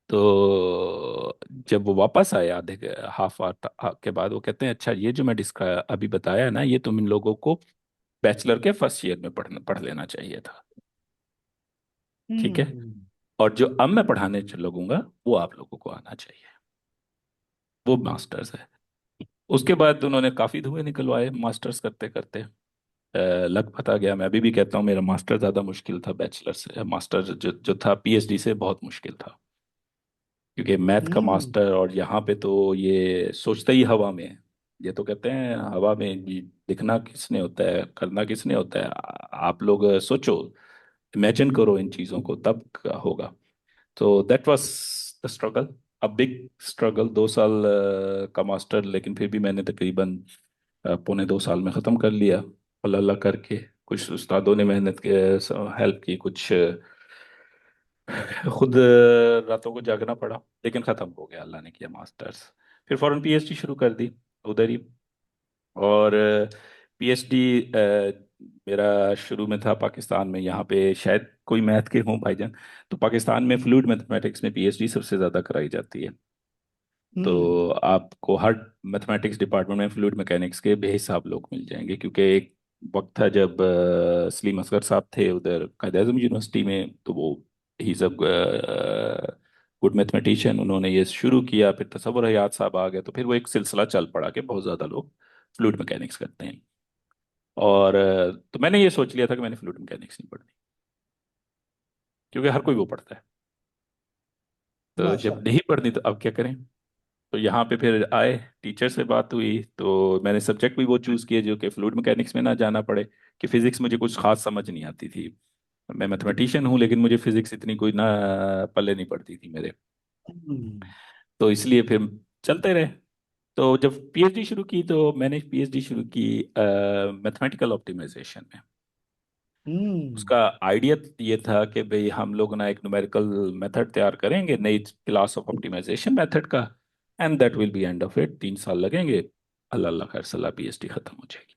तो जब वो वापस आए आधे हाफ आवर के बाद, वो कहते हैं अच्छा ये जो मैं डिस्का अभी बताया ना, ये तुम इन लोगों को बैचलर के फर्स्ट ईयर में पढ़ लेना चाहिए था। ठीक है, हम्म। और जो अब मैं पढ़ाने लगूंगा वो आप लोगों को आना चाहिए, वो मास्टर्स है। उसके बाद उन्होंने काफी धुएं निकलवाए मास्टर्स करते करते। लग पता गया। मैं अभी भी कहता हूँ मेरा मास्टर ज्यादा मुश्किल था बैचलर से। मास्टर जो था पीएचडी से बहुत मुश्किल था, क्योंकि मैथ का हम्म। मास्टर, और यहाँ पे तो ये सोचते ही हवा में है। ये तो कहते हैं हवा में लिखना किसने होता है, करना किसने होता है। आप लोग सोचो, इमेजिन करो इन चीज़ों को, तब होगा। तो that was the struggle, a big struggle. 2 साल का मास्टर, लेकिन फिर भी मैंने तकरीबन पौने 2 साल में ख़त्म कर लिया, अल्लाह अल्लाह करके। कुछ उस्तादों ने मेहनत के हेल्प की, कुछ खुद रातों को जागना पड़ा, लेकिन ख़त्म हो गया, अल्लाह ने किया मास्टर्स। फिर फौरन पीएचडी शुरू कर दी उधर ही। और पीएचडी मेरा शुरू में था पाकिस्तान में, यहाँ पे शायद कोई मैथ के हों भाईजान। तो पाकिस्तान में फ्लूइड मैथमेटिक्स में पीएचडी सबसे ज़्यादा कराई जाती है। हम्म। तो आपको हर मैथमेटिक्स डिपार्टमेंट में फ्लूइड मैकेनिक्स के बेहिसाब लोग मिल जाएंगे, क्योंकि एक वक्त था जब सलीम असगर साहब थे उधर कायद आज़म यूनिवर्सिटी में। तो वो ही सब गुड मैथमेटिशियन, उन्होंने ये शुरू किया। फिर तसव्वुर हयात साहब आ गए, तो फिर वो एक सिलसिला चल पड़ा कि बहुत ज़्यादा लोग फ्लूइड मैकेनिक्स करते हैं। और तो मैंने ये सोच लिया था कि मैंने फ्लूइड मैकेनिक्स नहीं पढ़नी। क्योंकि हर कोई वो पढ़ता है। तो जब माशाल्लाह। नहीं पढ़नी तो अब क्या करें। तो यहाँ पे फिर आए, टीचर से बात हुई, तो मैंने सब्जेक्ट भी वो चूज़ किए जो कि फ्लूइड मैकेनिक्स में ना जाना पड़े, कि फिजिक्स मुझे कुछ खास समझ नहीं आती थी। मैं मैथमेटिशियन हूँ लेकिन मुझे फिजिक्स इतनी कोई ना पल्ले नहीं पड़ती थी मेरे। हम्म। तो इसलिए फिर चलते रहे। तो जब पीएचडी शुरू की तो मैंने पीएचडी शुरू की मैथमेटिकल ऑप्टिमाइजेशन में। हम्म। उसका आइडिया ये था कि भाई हम लोग ना एक न्यूमेरिकल मेथड तैयार करेंगे, नई क्लास ऑफ ऑप्टिमाइजेशन मेथड का, and that will be end of it, 3 साल लगेंगे, अल्लाह अल्लाह खैर सल्ला पीएचडी खत्म हो जाएगी।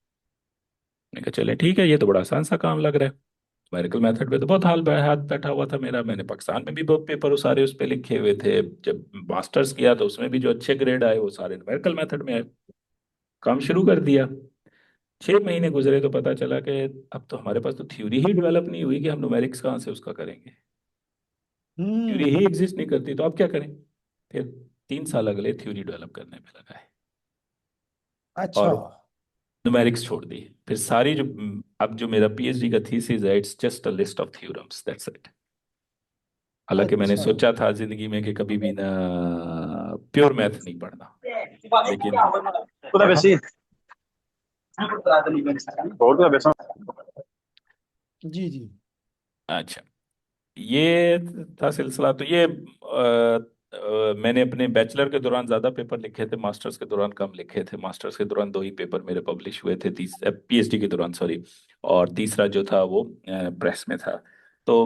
मैंने कहा चले ठीक है, ये तो बड़ा आसान सा काम लग रहा है। न्यूमेरिकल मेथड पे तो बहुत हाथ बैठा हुआ था मेरा, मैंने पाकिस्तान में भी बहुत पेपर वो सारे उस पे लिखे हुए थे। जब मास्टर्स किया तो उसमें भी जो अच्छे ग्रेड आए वो सारे न्यूमेरिकल मेथड में आए। काम शुरू कर दिया। 6 महीने गुजरे तो पता चला कि अब तो हमारे पास तो थ्योरी ही डेवलप नहीं हुई कि हम न्यूमेरिक्स कहाँ से उसका करेंगे। थ्योरी ही हम्म। एग्जिस्ट नहीं करती, तो अब क्या करें। फिर 3 साल अगले थ्योरी डेवलप करने में लगाए, अच्छा। और न्यूमेरिक्स छोड़ दी। फिर सारी जो अब जो मेरा पीएचडी का थीसिस है, it's just a list of theorems, that's it. हालांकि मैंने अच्छा। सोचा था जिंदगी में कि कभी भी ना प्योर मैथ नहीं पढ़ना, लेकिन Puta पढ़ा। sí. जी जी। अच्छा, ये था सिलसिला। तो ये मैंने अपने बैचलर के दौरान ज्यादा पेपर लिखे थे, मास्टर्स के दौरान कम लिखे थे। मास्टर्स के दौरान 2 ही पेपर मेरे पब्लिश हुए थे, पीएचडी के दौरान सॉरी, और तीसरा जो था वो प्रेस में था। तो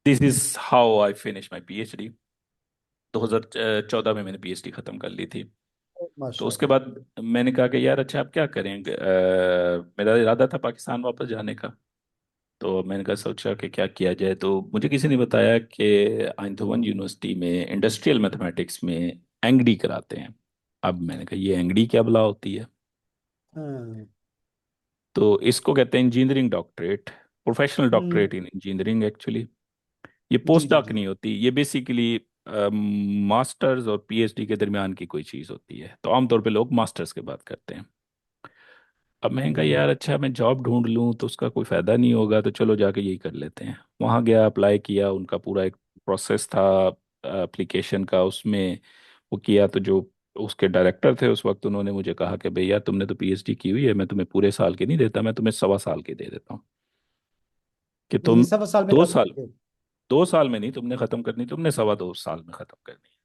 this is how I finish my PhD. 2014 में मैंने पीएचडी खत्म कर ली थी। तो उसके माशाल्लाह। बाद मैंने कहा कि यार अच्छा अब क्या करेंगे, मेरा इरादा था पाकिस्तान वापस जाने का। तो मैंने कहा सोचा कि क्या किया जाए, तो मुझे किसी ने बताया कि आइंधवन यूनिवर्सिटी में इंडस्ट्रियल मैथमेटिक्स में एंगडी कराते हैं। अब मैंने कहा ये एंगडी क्या बला होती है। हाँ। तो इसको कहते हैं engineering doctorate, professional hmm. Doctorate in engineering actually. ये जी पोस्ट जी डॉक जी। नहीं होती, ये बेसिकली मास्टर्स और पीएचडी के दरमियान की कोई चीज़ होती है। तो आमतौर पे लोग मास्टर्स के बात करते हैं। अब मैं कहा हम्म। यार अच्छा मैं जॉब ढूंढ लूँ तो उसका कोई फ़ायदा नहीं होगा, तो चलो जाके यही कर लेते हैं। वहाँ गया, अप्लाई किया, उनका पूरा एक प्रोसेस था एप्लीकेशन का, उसमें वो किया। तो जो उसके डायरेक्टर थे उस वक्त, उन्होंने मुझे कहा कि भैया तुमने तो पीएचडी की हुई है, मैं तुम्हें पूरे साल की नहीं देता, मैं तुम्हें 1.25 साल की दे देता हूँ, कि ये तुम सब साल में दो कर साल सकते हो। 2 साल में नहीं तुमने ख़त्म करनी, तुमने 2.25 साल में ख़त्म करनी।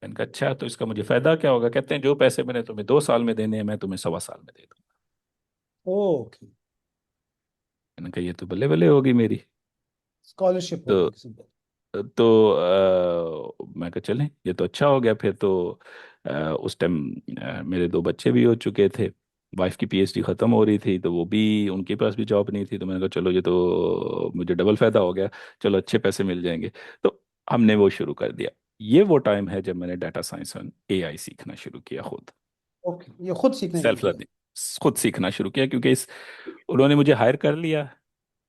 मैंने कहा अच्छा तो इसका मुझे फ़ायदा क्या होगा। कहते हैं जो पैसे मैंने तुम्हें 2 साल में देने हैं मैं तुम्हें 1.25 साल में दे दूँ। ओके। मैंने कहा ये तो बल्ले बल्ले होगी मेरी। स्कॉलरशिप तो होगी सिंपल। मैं कहा चलें ये तो अच्छा हो गया फिर तो। उस टाइम मेरे 2 बच्चे भी हो चुके थे, वाइफ की पीएचडी ख़त्म हो रही थी, तो वो भी उनके पास भी जॉब नहीं थी। तो मैंने कहा चलो ये तो मुझे डबल फायदा हो गया, चलो अच्छे पैसे मिल जाएंगे। तो हमने वो शुरू कर दिया। ये वो टाइम है जब मैंने डाटा साइंस और एआई सीखना शुरू किया खुद, ओके, ये खुद सीखना शुरू सेल्फ किया। लर्निंग, खुद सीखना शुरू किया। क्योंकि इस उन्होंने मुझे हायर कर लिया,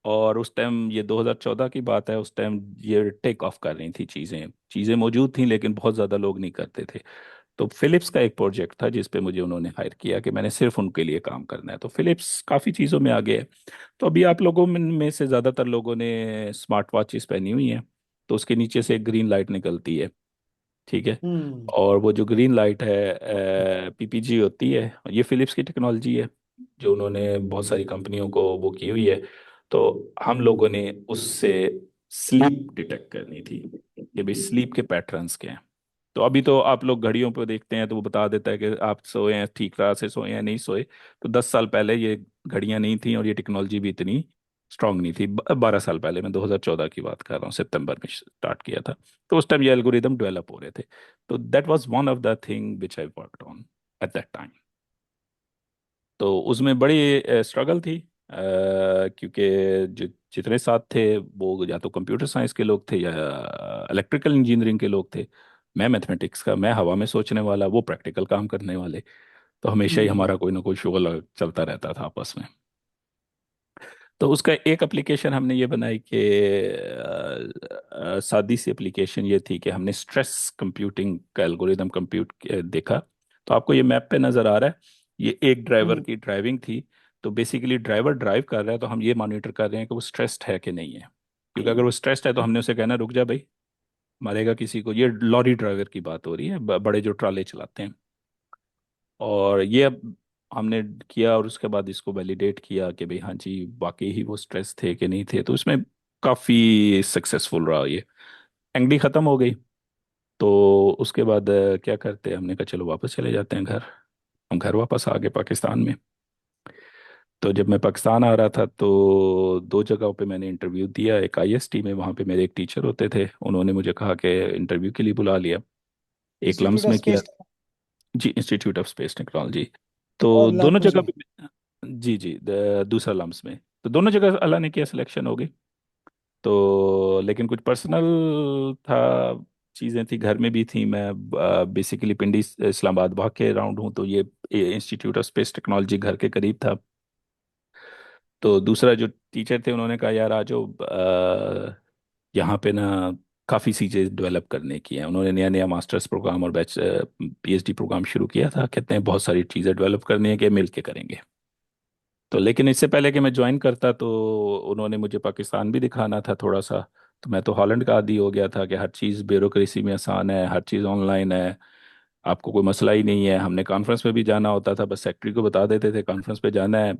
और उस टाइम ये 2014 की बात है, उस टाइम ये टेक ऑफ कर रही थी चीज़ें चीज़ें मौजूद थी लेकिन बहुत ज़्यादा लोग नहीं करते थे। तो फिलिप्स का एक प्रोजेक्ट था जिस पे मुझे उन्होंने हायर किया कि मैंने सिर्फ उनके लिए काम करना है। तो फिलिप्स काफ़ी चीज़ों में आगे है। तो अभी आप लोगों में से ज़्यादातर लोगों ने स्मार्ट वॉचेस पहनी हुई हैं, तो उसके नीचे से एक ग्रीन लाइट निकलती है, ठीक है। हम्म। और वो जो ग्रीन लाइट है पीपीजी होती है, ये फिलिप्स की टेक्नोलॉजी है जो उन्होंने बहुत सारी कंपनियों को वो की हुई है। तो हम लोगों ने उससे स्लीप डिटेक्ट करनी थी कि भाई स्लीप के पैटर्न्स क्या हैं। तो अभी तो आप लोग घड़ियों पे देखते हैं तो वो बता देता है कि आप सोए हैं, ठीक तरह से सोए हैं, नहीं सोए। तो 10 साल पहले ये घड़ियां नहीं थी और ये टेक्नोलॉजी भी इतनी स्ट्रांग नहीं थी। 12 साल पहले, मैं 2014 की बात कर रहा हूँ, सितंबर में स्टार्ट किया था। तो उस टाइम ये एल्गोरिदम डेवलप हो रहे थे। तो that was one of the thing which I worked on at that time. तो उसमें बड़ी स्ट्रगल थी, क्योंकि जो जितने साथ थे वो या तो कंप्यूटर साइंस के लोग थे या इलेक्ट्रिकल इंजीनियरिंग के लोग थे। मैं मैथमेटिक्स का, मैं हवा में सोचने वाला, वो प्रैक्टिकल काम करने वाले। तो हमेशा ही हम्म। हमारा कोई ना कोई शुगल चलता रहता था आपस में। तो उसका एक एप्लीकेशन हमने ये बनाई कि सादी सी एप्लीकेशन ये थी कि हमने स्ट्रेस कंप्यूटिंग का एल्गोरिदम कंप्यूट देखा। तो आपको ये मैप पे नज़र आ रहा है, ये एक ड्राइवर हम्म। की ड्राइविंग थी। तो बेसिकली ड्राइवर ड्राइव कर रहा है तो हम ये मॉनिटर कर रहे हैं कि वो स्ट्रेस्ड है कि नहीं है। क्योंकि अगर वो स्ट्रेस्ड है तो हमने उसे कहना रुक जा भाई, मारेगा किसी को। ये लॉरी ड्राइवर की बात हो रही है, बड़े जो ट्राले चलाते हैं। और ये अब हमने किया और उसके बाद इसको वैलिडेट किया कि भाई हाँ जी वाकई ही वो स्ट्रेस थे कि नहीं थे, तो इसमें काफ़ी सक्सेसफुल रहा ये। एंगडी ख़त्म हो गई। तो उसके बाद क्या करते हैं, हमने कहा चलो वापस चले जाते हैं घर। हम घर वापस आ गए पाकिस्तान में। तो जब मैं पाकिस्तान आ रहा था तो दो जगहों पे मैंने इंटरव्यू दिया। एक आईएसटी में, वहाँ पे मेरे एक टीचर होते थे, उन्होंने मुझे कहा कि इंटरव्यू के लिए बुला लिया। एक इंस्टीट्यूट लम्स ऑफ में किया। स्पेस जी, इंस्टीट्यूट ऑफ स्पेस टेक्नोलॉजी। और तो दोनों लाहौर जगह में। पे। जी जी, दूसरा लम्स में। तो दोनों जगह अल्लाह ने किया सिलेक्शन हो गई। तो लेकिन कुछ पर्सनल था, चीज़ें थी, घर में भी थी। मैं बेसिकली पिंडी इस्लामाबाद भाग के अराउंड हूँ, तो ये इंस्टीट्यूट ऑफ स्पेस टेक्नोलॉजी घर के करीब था। तो दूसरा जो टीचर थे उन्होंने कहा यार आज यहाँ पे ना काफ़ी चीज़ें डेवलप करने की हैं। उन्होंने नया नया मास्टर्स प्रोग्राम और बैच पीएचडी प्रोग्राम शुरू किया था। कहते हैं बहुत सारी चीज़ें डेवलप करनी है कि मिल के करेंगे। तो लेकिन इससे पहले कि मैं ज्वाइन करता तो उन्होंने मुझे पाकिस्तान भी दिखाना था थोड़ा सा। तो मैं तो हॉलैंड का आदी हो गया था कि हर चीज़ ब्यूरोक्रेसी में आसान है, हर चीज़ ऑनलाइन है, आपको कोई मसला ही नहीं है। हमने कॉन्फ्रेंस में भी जाना होता था, बस सेक्रेटरी को बता देते थे कॉन्फ्रेंस पे जाना है।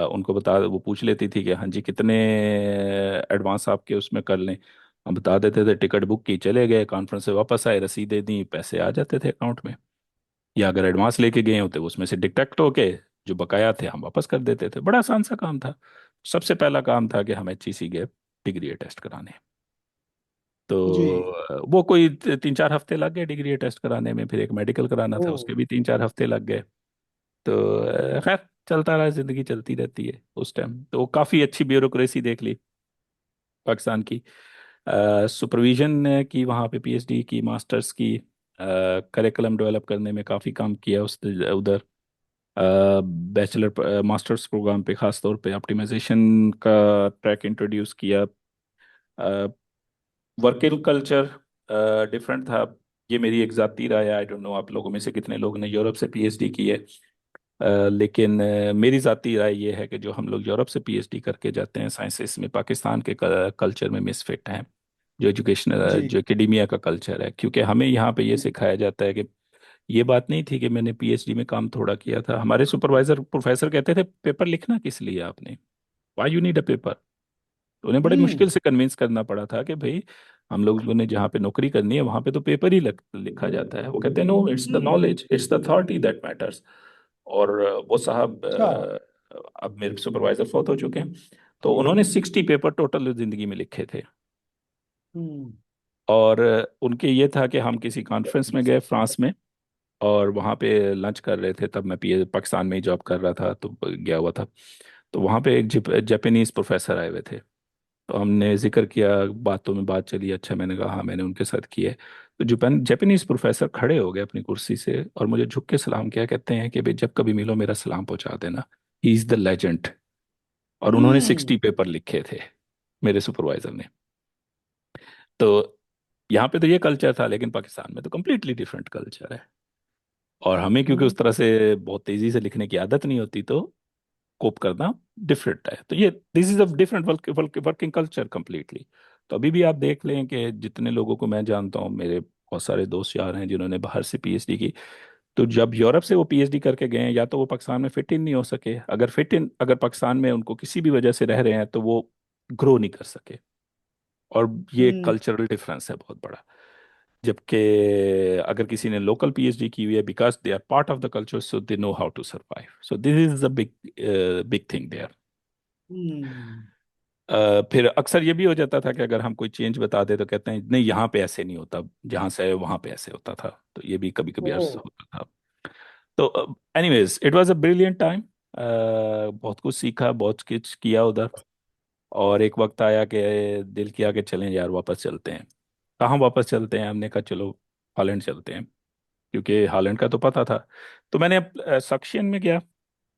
उनको बता, वो पूछ लेती थी कि हाँ जी कितने एडवांस आपके उसमें कर लें। हम बता देते थे, टिकट बुक की, चले गए, कॉन्फ्रेंस से वापस आए, रसीदें दी, पैसे आ जाते थे अकाउंट में। या अगर एडवांस लेके गए होते उसमें से डिडक्ट होके जो बकाया थे हम वापस कर देते थे। बड़ा आसान सा काम था। सबसे पहला काम था कि हम HEC गए डिग्री टेस्ट कराने। जी। तो वो कोई 3-4 हफ्ते लग गए डिग्री टेस्ट कराने में। फिर एक मेडिकल कराना ओ। था, उसके भी 3-4 हफ्ते लग गए। तो खैर चलता रहा, जिंदगी चलती रहती है। उस टाइम तो काफ़ी अच्छी ब्यूरोक्रेसी देख ली पाकिस्तान की। सुपरविजन की वहाँ पे पीएचडी की, मास्टर्स की, करिकुलम डेवलप करने में काफ़ी काम किया उस उधर। बैचलर मास्टर्स प्रोग्राम पे ख़ास तौर पे ऑप्टिमाइजेशन का ट्रैक इंट्रोड्यूस किया। वर्किंग कल्चर डिफरेंट था। ये मेरी एक ज़ाती राय है, आई डोंट नो आप लोगों में से कितने लोगों ने यूरोप से पीएचडी की है। लेकिन मेरी ज़ाती राय ये है कि जो हम लोग यूरोप से पीएचडी करके जाते हैं साइंसेस में, पाकिस्तान के कल्चर में मिसफिट हैं। जो एजुकेशनल, जी। जो एकेडेमिया का कल्चर है, क्योंकि हमें यहाँ पे ये सिखाया जाता है कि ये बात नहीं थी कि मैंने पीएचडी में काम थोड़ा किया था। हमारे सुपरवाइजर प्रोफेसर कहते थे पेपर लिखना किस लिए आपने, why you need a paper. तो उन्हें बड़े हम्म। मुश्किल से कन्विंस करना पड़ा था कि भाई हम लोगों ने जहाँ पे नौकरी करनी है वहां पे तो पेपर ही लिखा जाता है। वो कहते हैं no, it's the knowledge, it's the authority that matters. और वो साहब अच्छा। अब मेरे सुपरवाइजर फौत हो चुके हैं। तो उन्होंने 60 पेपर टोटल जिंदगी में लिखे थे। हम्म। और उनके ये था कि हम किसी कॉन्फ्रेंस में गए फ्रांस में, और वहाँ पे लंच कर रहे थे। तब मैं पी पाकिस्तान में ही जॉब कर रहा था तो गया हुआ था। तो वहाँ पे एक जापानीज प्रोफेसर आए हुए थे। तो हमने जिक्र किया, बातों में बात चली। अच्छा, मैंने कहा हाँ मैंने उनके साथ किया है। तो जापानीज प्रोफेसर खड़े हो गए अपनी कुर्सी से और मुझे झुक के सलाम किया। कहते हैं कि भाई जब कभी मिलो मेरा सलाम पहुंचा देना, ही इज द लेजेंड। और उन्होंने हम्म। 60 पेपर लिखे थे, मेरे सुपरवाइजर ने। तो यहाँ पे तो ये कल्चर था, लेकिन पाकिस्तान में तो कम्प्लीटली डिफरेंट कल्चर है। और हमें क्योंकि हम्म। उस तरह से बहुत तेजी से लिखने की आदत नहीं होती, तो कोप करना डिफरेंट है। तो ये this is a different working culture completely. तो अभी भी आप देख लें कि जितने लोगों को मैं जानता हूँ, मेरे बहुत सारे दोस्त यार हैं जिन्होंने बाहर से पीएचडी की। तो जब यूरोप से वो पीएचडी करके गए हैं, या तो वो पाकिस्तान में फिट इन नहीं हो सके, अगर पाकिस्तान में उनको किसी भी वजह से रह रहे हैं तो वो ग्रो नहीं कर सके। और ये हम्म। कल्चरल डिफरेंस है बहुत बड़ा। जबकि अगर किसी ने लोकल पीएचडी की हुई है, because they are part of the culture, so they know how to survive. So this is the big big thing there. Hmm. फिर अक्सर ये भी हो जाता था कि अगर हम कोई चेंज बता दे तो कहते हैं नहीं यहाँ पे ऐसे नहीं होता, जहाँ से है वहाँ पे ऐसे होता था। तो ये भी कभी कभी ओ। अर्ज होता था। तो anyways it was a brilliant time. बहुत कुछ सीखा, बहुत कुछ किया उधर। और एक वक्त आया कि दिल किया कि चलें यार वापस चलते हैं। कहाँ वापस चलते हैं, हमने कहा चलो हॉलैंड चलते हैं, क्योंकि हॉलैंड का तो पता था। तो मैंने सक्शन में गया।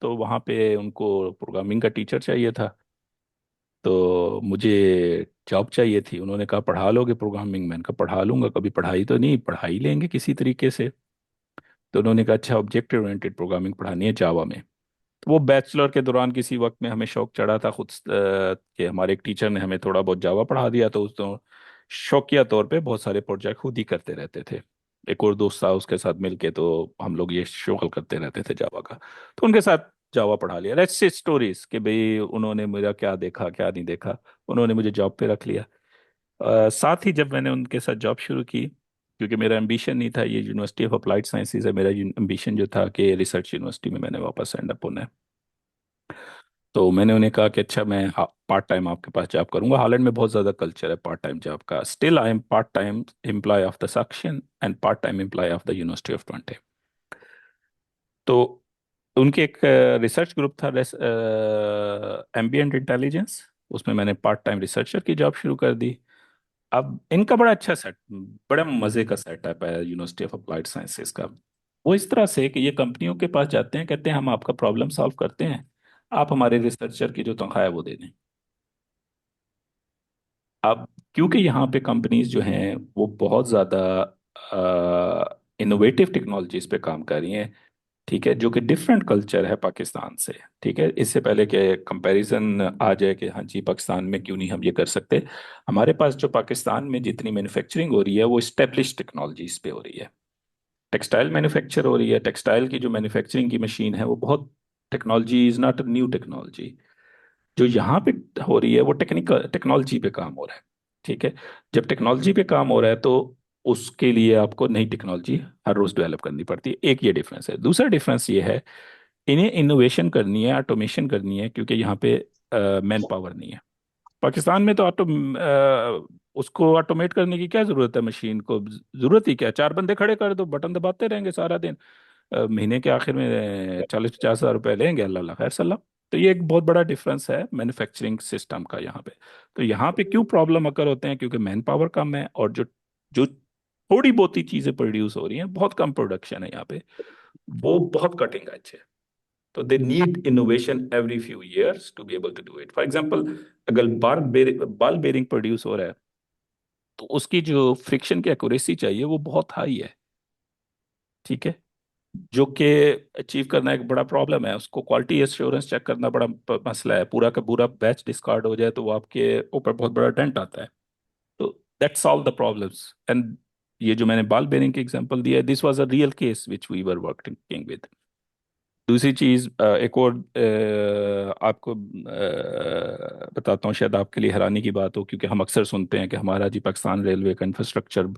तो वहाँ पे उनको प्रोग्रामिंग का टीचर चाहिए था। तो मुझे जॉब चाहिए थी। उन्होंने कहा पढ़ा लोगे प्रोग्रामिंग? मैंने कहा पढ़ा लूंगा, कभी पढ़ाई तो नहीं, पढ़ा ही लेंगे किसी तरीके से। तो उन्होंने कहा अच्छा, ऑब्जेक्ट ओरिएंटेड प्रोग्रामिंग पढ़ानी है जावा में। तो वो बैचलर के दौरान किसी वक्त में हमें शौक चढ़ा था खुद कि हमारे एक टीचर ने हमें थोड़ा बहुत जावा पढ़ा दिया, तो उस तो शौकिया तौर पे बहुत सारे प्रोजेक्ट खुद ही करते रहते थे। एक और दोस्त था, उसके साथ मिलके तो हम लोग ये शुगल करते रहते थे जावा का। तो उनके साथ जावा पढ़ा लिया। लेट्स से स्टोरीज कि भाई उन्होंने मेरा क्या देखा क्या नहीं देखा, उन्होंने मुझे जॉब पे रख लिया। साथ ही जब मैंने उनके साथ जॉब शुरू की, क्योंकि मेरा एम्बिशन नहीं था ये यूनिवर्सिटी ऑफ अप्लाइड साइंसेज है, मेरा एम्बिशन जो था कि रिसर्च यूनिवर्सिटी में मैंने वापस एंड अप होना है। तो मैंने उन्हें कहा कि अच्छा मैं पार्ट टाइम आपके पास जॉब करूंगा। हालैंड में बहुत ज़्यादा कल्चर है पार्ट टाइम जॉब का। Still I am part time employ of the section and part time employ of the University of Toronto. तो उनके एक रिसर्च ग्रुप था, एम्बिएंट इंटेलिजेंस, उसमें मैंने पार्ट टाइम रिसर्चर की जॉब शुरू कर दी। अब इनका बड़ा अच्छा सेट, बड़ा मजे का सेटअप है यूनिवर्सिटी ऑफ अप्लाइड साइंसेज का। वो इस तरह से कि ये कंपनियों के पास जाते हैं, कहते हैं हम आपका प्रॉब्लम सॉल्व करते हैं, आप हमारे रिसर्चर की जो तनख्वाह है वो दे दें। अब क्योंकि यहाँ पे कंपनीज जो हैं वो बहुत ज़्यादा इनोवेटिव टेक्नोलॉजीज पे काम कर रही हैं, ठीक है, जो कि डिफरेंट कल्चर है पाकिस्तान से। ठीक है, इससे पहले कि कंपैरिजन आ जाए कि हाँ जी पाकिस्तान में क्यों नहीं हम ये कर सकते, हमारे पास जो पाकिस्तान में जितनी मैन्युफैक्चरिंग हो रही है वो इस्टेब्लिश टेक्नोलॉजीज पे हो रही है। टेक्सटाइल मैन्युफैक्चर हो रही है, टेक्सटाइल की जो मैन्युफैक्चरिंग की मशीन है वो बहुत, technology is not new technology. जो यहाँ पे हो रही है वो टेक्निकल टेक्नोलॉजी पे काम हो रहा है। ठीक है, जब टेक्नोलॉजी पे काम हो रहा है तो उसके लिए आपको नई टेक्नोलॉजी हर रोज डेवलप करनी पड़ती है। एक ये डिफरेंस है। दूसरा डिफरेंस ये है, इन्हें इनोवेशन करनी है, ऑटोमेशन करनी है, क्योंकि यहाँ पे मैन पावर नहीं है। पाकिस्तान में तो उसको ऑटोमेट करने की क्या जरूरत है, मशीन को जरूरत ही क्या है? चार बंदे खड़े कर दो, बटन दबाते रहेंगे सारा दिन, महीने के आखिर में 40-50 हज़ार रुपए लेंगे, अल्लाह अल्लाह खैर सलाम। तो ये एक बहुत बड़ा डिफरेंस है मैन्युफैक्चरिंग सिस्टम का यहाँ पे। तो यहाँ पे क्यों प्रॉब्लम अकर होते हैं, क्योंकि मैन पावर कम है, और जो जो थोड़ी बहुत ही चीजें प्रोड्यूस हो रही हैं, बहुत कम प्रोडक्शन है यहाँ पे, वो बहुत कटिंग एज है। तो they need innovation every few years to be able to do it. For example, अगर बाल बेरिंग प्रोड्यूस हो रहा है तो उसकी जो फ्रिक्शन की एक्यूरेसी चाहिए वो बहुत हाई है। ठीक है, जो कि अचीव करना एक बड़ा प्रॉब्लम है। उसको क्वालिटी एश्योरेंस चेक करना बड़ा मसला है। पूरा का पूरा बैच डिस्कार्ड हो जाए तो वो आपके ऊपर बहुत बड़ा डेंट आता है। तो that solve the problems. And ये जो मैंने बाल बेरिंग की एग्जांपल दिया है, this was a real case which we were working with. दूसरी चीज, एक और आपको बताता हूँ, शायद आपके लिए हैरानी की बात हो, क्योंकि हम अक्सर सुनते हैं कि हमारा जी पाकिस्तान रेलवे का इंफ्रास्ट्रक्चर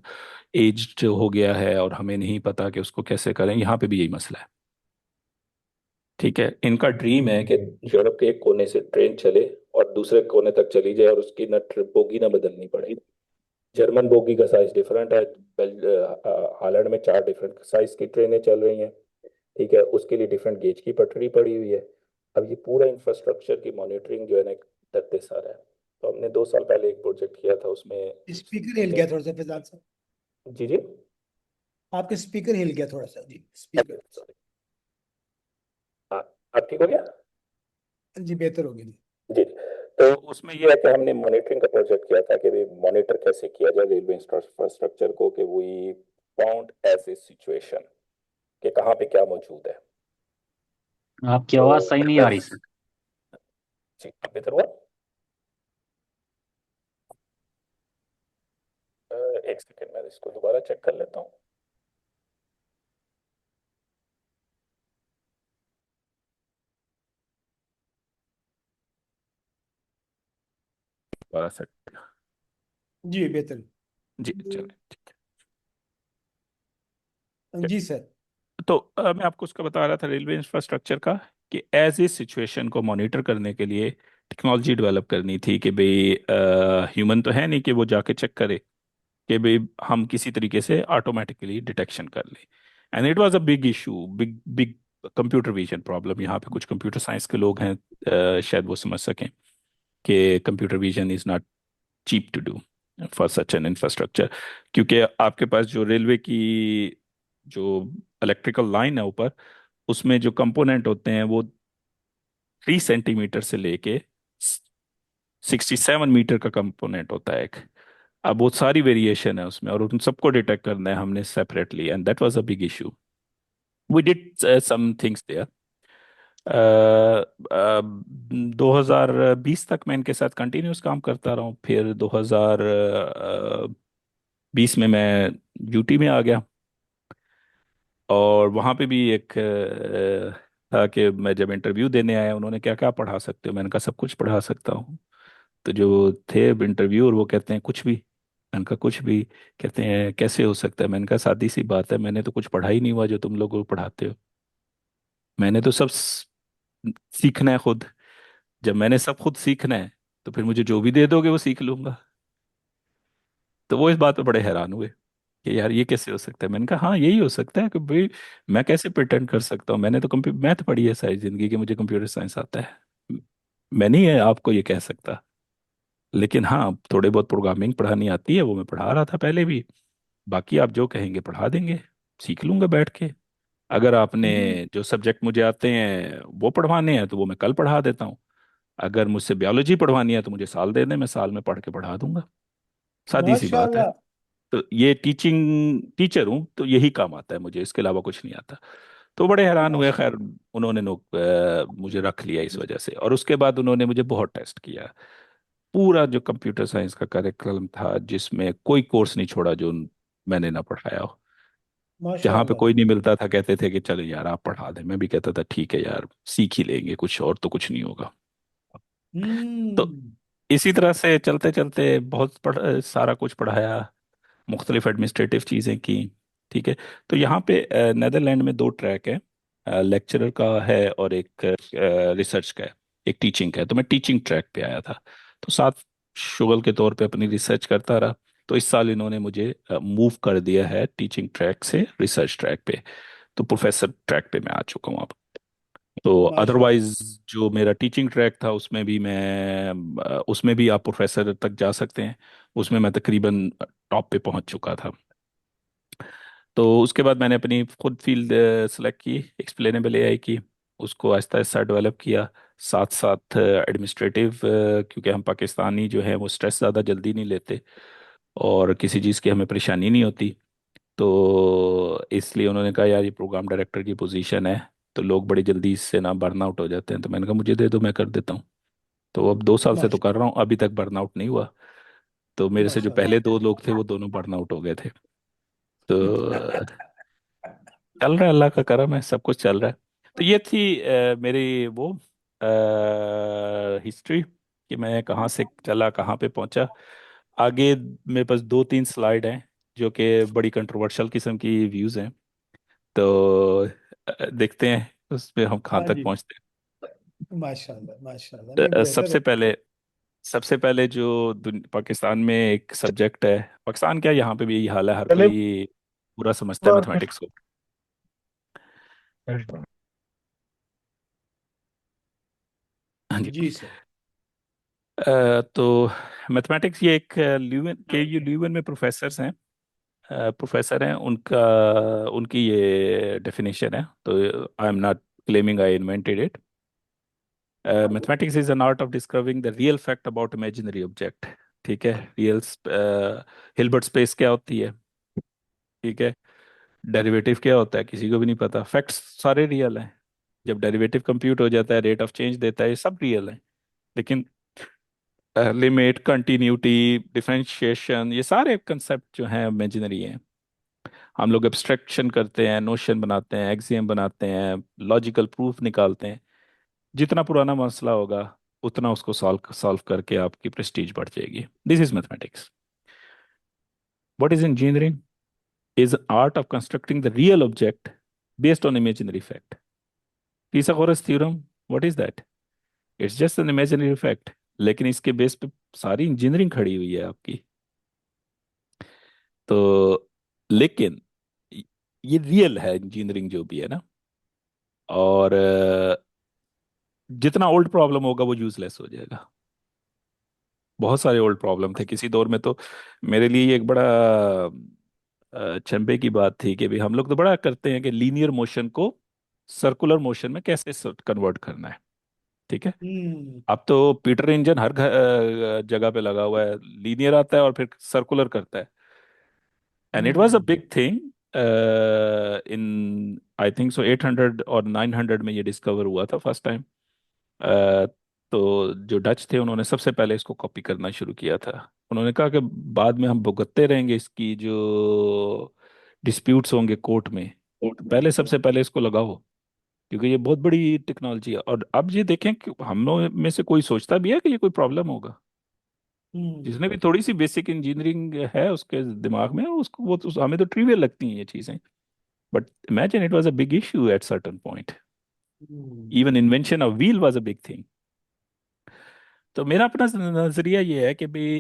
एज्ड हो गया है और हमें नहीं पता कि उसको कैसे करें। यहाँ पे भी यही मसला है। ठीक है, इनका ड्रीम है कि यूरोप के एक कोने से ट्रेन चले और दूसरे कोने तक चली जाए और उसकी न बोगी ना बदलनी पड़े। जर्मन बोगी का साइज डिफरेंट है, हालैंड में 4 डिफरेंट साइज की ट्रेनें चल रही हैं। ठीक है, उसके लिए डिफरेंट गेज की पटरी पड़ी हुई है। अब ये पूरा इंफ्रास्ट्रक्चर की मॉनिटरिंग जो है ना, दत्ते सारा है। तो हमने 2 साल पहले एक प्रोजेक्ट किया था उसमें। स्पीकर हिल गया थोड़ा सा फैजान साहब, जी जी। आपके स्पीकर हिल गया थोड़ा सा जी, स्पीकर। सॉरी, आप ठीक हो गया? जी बेहतर हो गया जी। जी। तो उसमें ये है कि हमने मॉनिटरिंग का प्रोजेक्ट किया था कि भाई मॉनिटर कैसे किया जाए रेलवे इंफ्रास्ट्रक्चर को, कि वी फाउंड ऐसे सिचुएशन कि कहाँ पे क्या मौजूद है। आपकी तो आवाज सही नहीं आ रही सर। जी, अब बेहतर हुआ? एक सेकेंड, मैं इसको दोबारा चेक कर लेता हूँ। दोबारा सेट। जी बेहतर। जी चलिए, ठीक जी सर। है। तो मैं आपको उसका बता रहा था रेलवे इंफ्रास्ट्रक्चर का, कि एज ए सिचुएशन को मॉनिटर करने के लिए टेक्नोलॉजी डेवलप करनी थी कि भाई ह्यूमन तो है नहीं कि वो जाके चेक करे, कि भाई हम किसी तरीके से ऑटोमेटिकली डिटेक्शन कर ले। And it was a big issue, big big computer vision problem. यहाँ पे कुछ कंप्यूटर साइंस के लोग हैं, शायद वो समझ सकें कि computer vision is not cheap to do for such an infrastructure. क्योंकि आपके पास जो रेलवे की जो इलेक्ट्रिकल लाइन है ऊपर, उसमें जो कंपोनेंट होते हैं वो 3 सेंटीमीटर से लेके 67 मीटर का कंपोनेंट होता है एक। अब वो सारी वेरिएशन है उसमें, और उन सबको डिटेक्ट करना है हमने separately, and that was a big issue. We did some things there. 2020 तक मैं इनके साथ कंटिन्यूस काम करता रहा हूँ। फिर 2020 में मैं यूटी में आ गया, और वहाँ पे भी एक था कि मैं जब इंटरव्यू देने आया, उन्होंने क्या क्या पढ़ा सकते हो, मैंने कहा सब कुछ पढ़ा सकता हूँ। तो जो थे इंटरव्यूअर वो कहते हैं कुछ भी। मैंने कहा कुछ भी? कहते हैं कैसे हो सकता है? मैंने कहा सादी सी बात है, मैंने तो कुछ पढ़ा ही नहीं हुआ जो तुम लोगों को पढ़ाते हो। मैंने तो सब सीखना है खुद। जब मैंने सब खुद सीखना है तो फिर मुझे जो भी दे दोगे वो सीख लूंगा। तो वो इस बात पे बड़े हैरान हुए कि यार ये कैसे हो सकता है। मैंने कहा हाँ यही हो सकता है कि भाई मैं कैसे प्रिटेंड कर सकता हूँ, मैंने तो कंप्यूटर मैथ पढ़ी है सारी जिंदगी कि मुझे कंप्यूटर साइंस आता है। मैं नहीं है आपको ये कह सकता, लेकिन हाँ थोड़े बहुत प्रोग्रामिंग पढ़ानी आती है, वो मैं पढ़ा रहा था पहले भी। बाकी आप जो कहेंगे पढ़ा देंगे, सीख लूंगा बैठ के। अगर आपने हम्म, जो सब्जेक्ट मुझे आते हैं वो पढ़वाने हैं तो वो मैं कल पढ़ा देता हूँ। अगर मुझसे बायोलॉजी पढ़वानी है तो मुझे साल दे दें, मैं साल में पढ़ के पढ़ा दूंगा। सादी सी बात है। माशाल्लाह। तो ये टीचर हूँ तो यही काम आता है मुझे, इसके अलावा कुछ नहीं आता। तो बड़े हैरान हुए। खैर माशाल्लाह। उन्होंने मुझे रख लिया इस वजह से, और उसके बाद उन्होंने मुझे बहुत टेस्ट किया। पूरा जो कंप्यूटर साइंस का करिकुलम था, जिसमें कोई कोर्स नहीं छोड़ा जो मैंने ना पढ़ाया हो। जहाँ पे माशाल्लाह। कोई नहीं मिलता था कहते थे कि चलो यार आप पढ़ा दें, मैं भी कहता था ठीक है यार सीख ही लेंगे, कुछ और तो कुछ नहीं होगा। तो हम्म। इसी तरह से चलते चलते बहुत सारा कुछ पढ़ाया, मुख्तलिफ एडमिनिस्ट्रेटिव चीज़ें की। ठीक है। तो यहाँ पे नेदरलैंड में दो ट्रैक है, लेक्चरर का है और एक रिसर्च का है, एक टीचिंग का है। तो मैं टीचिंग ट्रैक पे आया था, तो साथ शुगल के तौर पे अपनी रिसर्च करता रहा। तो इस साल इन्होंने मुझे मूव कर दिया है टीचिंग ट्रैक से रिसर्च ट्रैक पे। तो प्रोफेसर ट्रैक पे मैं आ चुका हूँ अब। तो माशाल्लाह। अदरवाइज जो मेरा टीचिंग ट्रैक था उसमें भी उसमें भी आप प्रोफेसर तक जा सकते हैं। उसमें मैं तकरीबन टॉप पे पहुंच चुका था। तो उसके बाद मैंने अपनी खुद फील्ड सेलेक्ट की, एक्सप्लेनेबल एआई की। उसको आहिस्ता आहिस्ता डेवलप किया। साथ साथ एडमिनिस्ट्रेटिव, क्योंकि हम पाकिस्तानी जो है वो स्ट्रेस ज़्यादा जल्दी नहीं लेते, और किसी चीज़ की हमें परेशानी नहीं होती। तो इसलिए उन्होंने कहा यार ये प्रोग्राम डायरेक्टर की पोजीशन है, तो लोग बड़ी जल्दी इससे ना बर्न आउट हो जाते हैं। तो मैंने कहा मुझे दे दो, मैं कर देता हूँ। तो अब 2 साल से तो कर रहा हूँ, अभी तक बर्न आउट नहीं हुआ। तो मेरे से जो माशाल्लाह। पहले दो लोग थे वो दोनों बर्न आउट हो गए थे। तो चल रहा है, अल्लाह का करम है, सब कुछ चल रहा है। तो ये थी मेरी वो हिस्ट्री, कि मैं कहाँ से चला कहाँ पे पहुंचा। आगे मेरे पास 2-3 स्लाइड हैं जो कि बड़ी कंट्रोवर्शियल किस्म की व्यूज हैं। तो देखते हैं उसमें हम कहाँ हाँ तक जी। पहुंचते माशाल्लाह माशाल्लाह, हैं। नहीं बेहतर है। सबसे पहले जो पाकिस्तान में एक सब्जेक्ट है, पाकिस्तान क्या यहाँ पे भी यही हाल है, हर चले कोई पूरा समझता है मैथमेटिक्स को। हाँ जी। जी सर। तो मैथमेटिक्स ये एक ल्यूवन के यू ल्यूवन में प्रोफेसर हैं उनका, उनकी ये डेफिनेशन है। तो I am not claiming I invented it. Mathematics is an art of discovering the real fact about imaginary object. ठीक है। हिल्बर्ट स्पेस क्या होती है? ठीक है। डेरिवेटिव क्या होता है किसी को भी नहीं पता, फैक्ट्स सारे रियल हैं। जब डेरिवेटिव कंप्यूट हो जाता है, रेट ऑफ चेंज देता है, ये सब रियल है। लेकिन लिमिट, कंटिन्यूटी, डिफरेंशिएशन, ये सारे कंसेप्ट जो हैं इमेजिनरी हैं। हम लोग एब्स्ट्रैक्शन करते हैं, नोशन बनाते हैं, एक्सियम बनाते हैं, लॉजिकल प्रूफ निकालते हैं। जितना पुराना मसला होगा उतना उसको सॉल्व सॉल्व करके आपकी प्रेस्टीज बढ़ जाएगी। This is mathematics. What is engineering? Is art of constructing the real object based on imaginary fact. Pythagoras theorem, what is that? It's just an imaginary fact, लेकिन इसके बेस पे सारी engineering खड़ी हुई है आपकी। तो लेकिन ये रियल है इंजीनियरिंग जो भी है ना। और जितना ओल्ड प्रॉब्लम होगा वो यूजलेस हो जाएगा। बहुत सारे ओल्ड प्रॉब्लम थे किसी दौर में। तो मेरे लिए ये एक बड़ा चंभे की बात थी कि भाई हम लोग तो बड़ा करते हैं कि लीनियर मोशन को सर्कुलर मोशन में कैसे कन्वर्ट करना है। ठीक है। हम्म। अब तो पीटर इंजन हर जगह पे लगा हुआ है, लीनियर आता है और फिर सर्कुलर करता है। And it was a hmm. Big thing in I think so 800 और 900 में ये डिस्कवर हुआ था फर्स्ट टाइम। तो जो डच थे उन्होंने सबसे पहले इसको कॉपी करना शुरू किया था। उन्होंने कहा कि बाद में हम भुगतते रहेंगे इसकी जो डिस्प्यूट्स होंगे कोर्ट में, पहले सबसे पहले इसको लगाओ, क्योंकि ये बहुत बड़ी टेक्नोलॉजी है। और अब ये देखें कि हम लोग में से कोई सोचता भी है कि ये कोई प्रॉब्लम होगा? जिसने भी थोड़ी सी बेसिक इंजीनियरिंग है उसके दिमाग में, उसको वो तो हमें तो ट्रिवियल लगती हैं ये चीजें, but imagine it was a big issue at certain point. Even invention of wheel was a big thing. तो मेरा अपना नजरिया ये है कि भाई,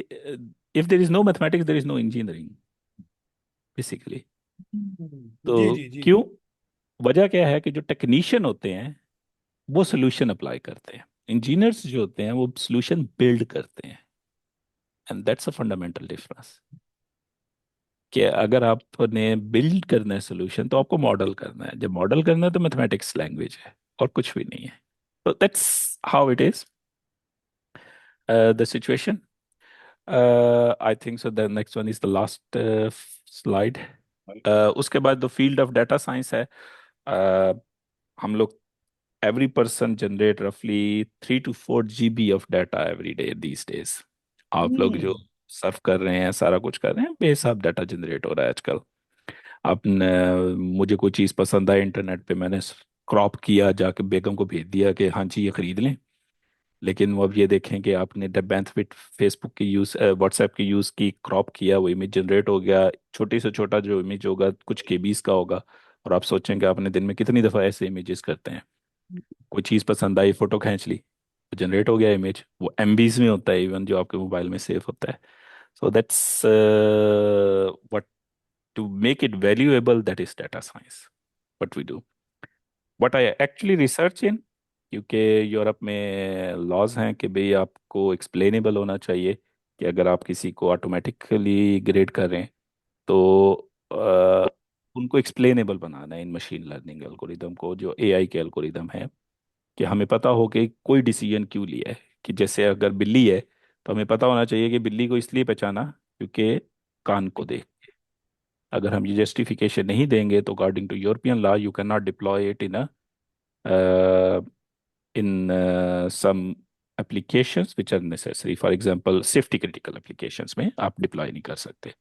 if there is no mathematics there is no engineering basically. जी तो जी जी। क्यों? वजह क्या है कि जो टेक्नीशियन होते हैं वो सोल्यूशन अप्लाई करते हैं, इंजीनियर्स जो होते हैं वो सोल्यूशन बिल्ड करते हैं। And that's a fundamental difference, कि अगर आपने बिल्ड करना है सोल्यूशन तो आपको मॉडल करना है, जब मॉडल करना है तो मैथमेटिक्स लैंग्वेज है और कुछ भी नहीं है। तो that's how it is the situation. I think so the next one is the last slide. उसके बाद the field of data science है। हम लोग every person generate roughly 3 to 4 GB of data every day these days। आप लोग जो Surf कर रहे हैं, सारा कुछ कर रहे हैं, बेहिसाब डाटा जनरेट हो रहा है आजकल। आपने, मुझे कोई चीज़ पसंद आई इंटरनेट पे, मैंने क्रॉप किया, जाके बेगम को भेज दिया कि हाँ जी ये खरीद लें। लेकिन वो अब ये देखें कि आपने बेनिफिट फेसबुक की यूज़, व्हाट्सएप की यूज़ की, क्रॉप किया, वो इमेज जनरेट हो गया, छोटी से छोटा जो इमेज होगा कुछ केबीज का होगा। और आप सोचेंगे आपने दिन में कितनी दफ़ा ऐसे इमेजेस करते हैं। कोई चीज़ पसंद आई, फोटो खींच ली, तो जनरेट हो गया इमेज, वो एमबीज में होता है इवन, जो आपके मोबाइल में सेव होता है। So that's what, to make it valuable, that is data science, what we do, what I actually research in. क्योंकि यूरोप में लॉज हैं कि भाई आपको एक्सप्लेनेबल होना चाहिए, कि अगर आप किसी को ऑटोमेटिकली ग्रेड कर रहे हैं तो उनको एक्सप्लेनेबल बनाना है इन मशीन लर्निंग एल्गोरिदम को, जो एआई के एल्गोरिदम है, कि हमें पता हो कि कोई डिसीजन क्यों लिया है। कि जैसे अगर बिल्ली है तो हमें पता होना चाहिए कि बिल्ली को इसलिए पहचाना क्योंकि कान को देख। अगर हम ये जस्टिफिकेशन नहीं देंगे तो according to European law you can not deploy it in some applications which are necessary, for example safety critical applications में आप डिप्लॉय नहीं कर सकते।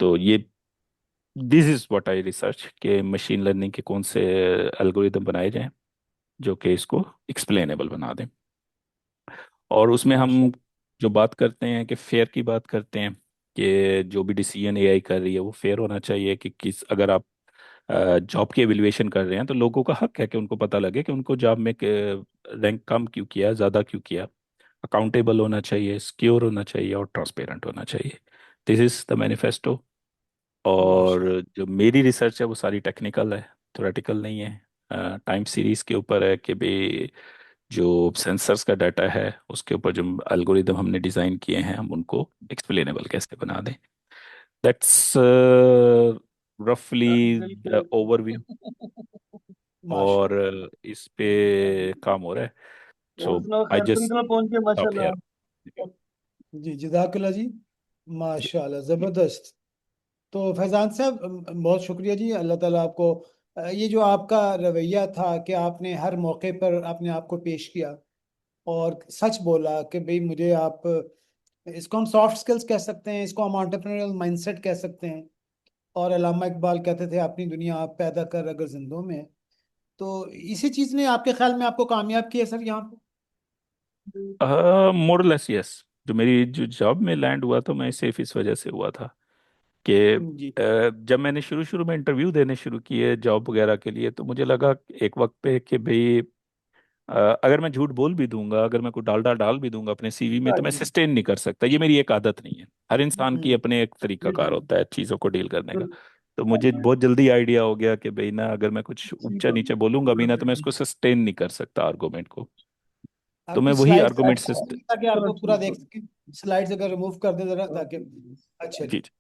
तो ये, this is what I research, के मशीन लर्निंग के कौन से एल्गोरिदम बनाए जाएं जो कि इसको एक्सप्लेनेबल बना दें। और उसमें माशा हम जो बात करते हैं कि फेयर की बात करते हैं, कि जो भी डिसीजन एआई कर रही है वो फेयर होना चाहिए। कि किस, अगर आप जॉब की एवेल्युएशन कर रहे हैं तो लोगों का हक है कि उनको पता लगे कि उनको जॉब में रैंक कम क्यों किया, ज़्यादा क्यों किया। अकाउंटेबल होना चाहिए, सिक्योर होना चाहिए और ट्रांसपेरेंट होना चाहिए। This is the manifesto. और माशा जो मेरी रिसर्च है वो सारी टेक्निकल है, थ्योरेटिकल नहीं है। टाइम सीरीज के ऊपर है कि भाई जो सेंसर्स का डाटा है उसके ऊपर जो एल्गोरिदम हमने डिज़ाइन किए हैं हम उनको एक्सप्लेनेबल कैसे बना दें। दैट्स रफली द ओवरव्यू। माशा और इस पे काम हो रहा है। सो आई जस्ट स्टॉप हियर। जी जज़ाकल्लाह जी। माशाल्लाह ज़बरदस्त। तो फैज़ान साहब बहुत शुक्रिया जी, अल्लाह ताला आपको ये जो आपका रवैया था कि आपने हर मौके पर अपने आप को पेश किया और सच बोला कि भाई मुझे आप, इसको हम सॉफ्ट स्किल्स कह सकते हैं, इसको हम एंटरप्रेन्योरियल माइंडसेट कह सकते हैं। और अल्लामा इकबाल कहते थे अपनी दुनिया आप पैदा कर अगर जिंदों में। तो इसी चीज ने आपके ख्याल में आपको कामयाब किया सर यहाँ मोर लेस यस। जो मेरी जो जॉब में लैंड हुआ था मैं सिर्फ इस वजह से हुआ था कि पे जी। जब मैंने शुरू शुरू में इंटरव्यू देने शुरू किए जॉब वगैरह के लिए, तो मुझे लगा एक वक्त पे कि भाई, अगर मैं झूठ बोल भी दूंगा, अगर मैं कोई डालडा डाल भी दूंगा अपने सीवी में, तो मैं सस्टेन नहीं कर सकता। ये मेरी एक आदत नहीं है। हर इंसान की हम्म, अपने एक तरीका कार होता है चीज़ों को डील करने का। तो मुझे बहुत जल्दी आइडिया हो गया कि भाई ना, अगर मैं कुछ ऊंचा नीचे बोलूंगा भी ना तो मैं इसको सस्टेन नहीं कर सकता आर्गूमेंट को। तो मैं आपकी वही स्लाइड आर्गूमेंट। ताकि आपको पूरा देख सके। स्लाइड्स अगर रिमूव कर दे जरा ताकि। अच्छा जी, जी।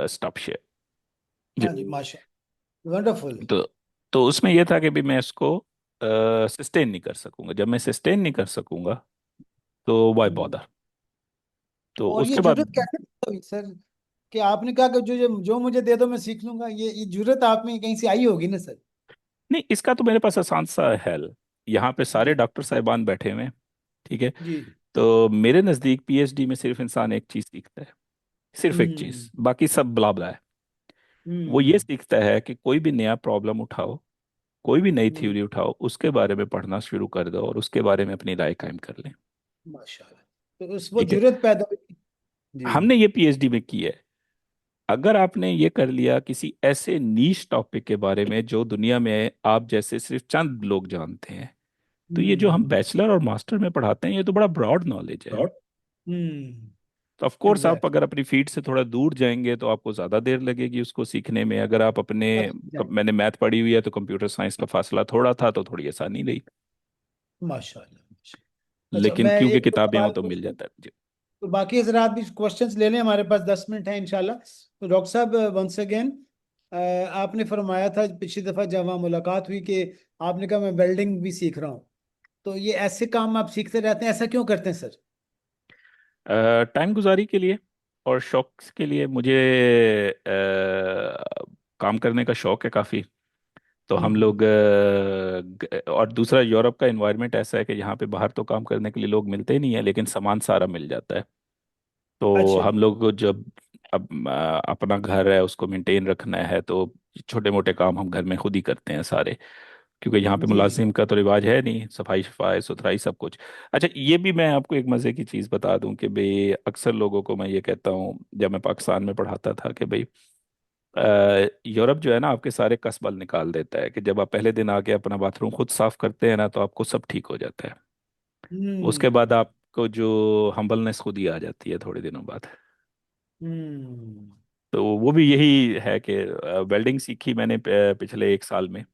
Stop share. जी। हाँ जी माशा, वंडरफुल। तो तो उसमें यह था कि भी मैं इसको सस्टेन नहीं कर सकूंगा। जब मैं सस्टेन नहीं कर सकूंगा तो वाई बॉदर। तो और ये उसके बाद जरूरत कैसे पैदा हुई सर कि आपने कहा कि जो जो मुझे दे दो मैं सीख लूंगा, ये जरूरत आप में कहीं से आई होगी ना सर? नहीं, इसका तो मेरे पास आसान सा हल, यहाँ पे सारे जी डॉक्टर साहिबान बैठे हुए हैं, ठीक है। जी। तो मेरे नज़दीक पीएचडी में सिर्फ इंसान एक चीज़ सीखता है, सिर्फ एक चीज़, हम्म बाकी सब ब्ला ब्ला है। वो ये हम्म सीखता है कि कोई भी नया प्रॉब्लम उठाओ, कोई भी नई हम्म। थ्योरी उठाओ, उसके बारे में पढ़ना शुरू कर दो और उसके बारे में अपनी राय कायम कर लें। माशाल्लाह। तो उस वो ठीक है, जरूरत पैदा हुई। जी। हमने ये पीएचडी में की है। अगर आपने ये कर लिया किसी ऐसे नीश टॉपिक के बारे में जो दुनिया में आप जैसे सिर्फ चंद लोग जानते हैं, तो ये जो हम हम्म बैचलर और मास्टर में पढ़ाते हैं ये तो बड़ा ब्रॉड नॉलेज है। हम्म। तो ऑफ कोर्स आप एग्जैक्ट। अगर अपनी फील्ड से थोड़ा दूर जाएंगे तो आपको ज़्यादा देर लगेगी उसको सीखने में। अगर आप अपने, मैंने मैथ पढ़ी हुई है तो कंप्यूटर साइंस का फासला थोड़ा था तो थोड़ी आसानी रही, माशाल्लाह माशाल्लाह। अच्छा, लेकिन मैं क्योंकि एक दो किताबें हो सवाल तो मिल पूछूं? जाता है जी। तो बाकी हजरात भी क्वेश्चंस ले लें, हमारे पास 10 मिनट है इंशाल्लाह। तो डॉक्टर साहब, वंस अगेन, आपने फरमाया था पिछली दफ़ा जब वहाँ मुलाकात हुई कि आपने कहा मैं वेल्डिंग भी सीख रहा हूँ। तो ये ऐसे काम आप सीखते रहते हैं, ऐसा क्यों करते हैं सर? टाइम गुजारी के लिए और शौक के लिए। मुझे काम करने का शौक है काफ़ी। तो हम हम्म। लोग और दूसरा यूरोप का एनवायरनमेंट ऐसा है कि यहाँ पे बाहर तो काम करने के लिए लोग मिलते ही नहीं है, लेकिन सामान सारा मिल जाता है। तो अच्छा। हम लोग को जब अब अपना घर है उसको मेंटेन रखना है तो छोटे मोटे काम हम घर में खुद ही करते हैं सारे, क्योंकि यहाँ पे जी। मुलाजिम का तो रिवाज है नहीं, सफाई सफाई सुथराई सब कुछ। अच्छा, ये भी मैं आपको एक मज़े की चीज़ बता दूं कि भाई अक्सर लोगों को मैं ये कहता हूँ जब मैं पाकिस्तान में पढ़ाता था कि भाई यूरोप जो है ना आपके सारे कसबल निकाल देता है, कि जब आप पहले दिन आके अपना बाथरूम खुद साफ करते हैं ना तो आपको सब ठीक हो जाता है। उसके बाद हम्म आपको जो हम्बलनेस खुद ही आ जाती है थोड़े दिनों बाद। हम्म। तो वो भी यही है कि वेल्डिंग सीखी मैंने पिछले एक साल में।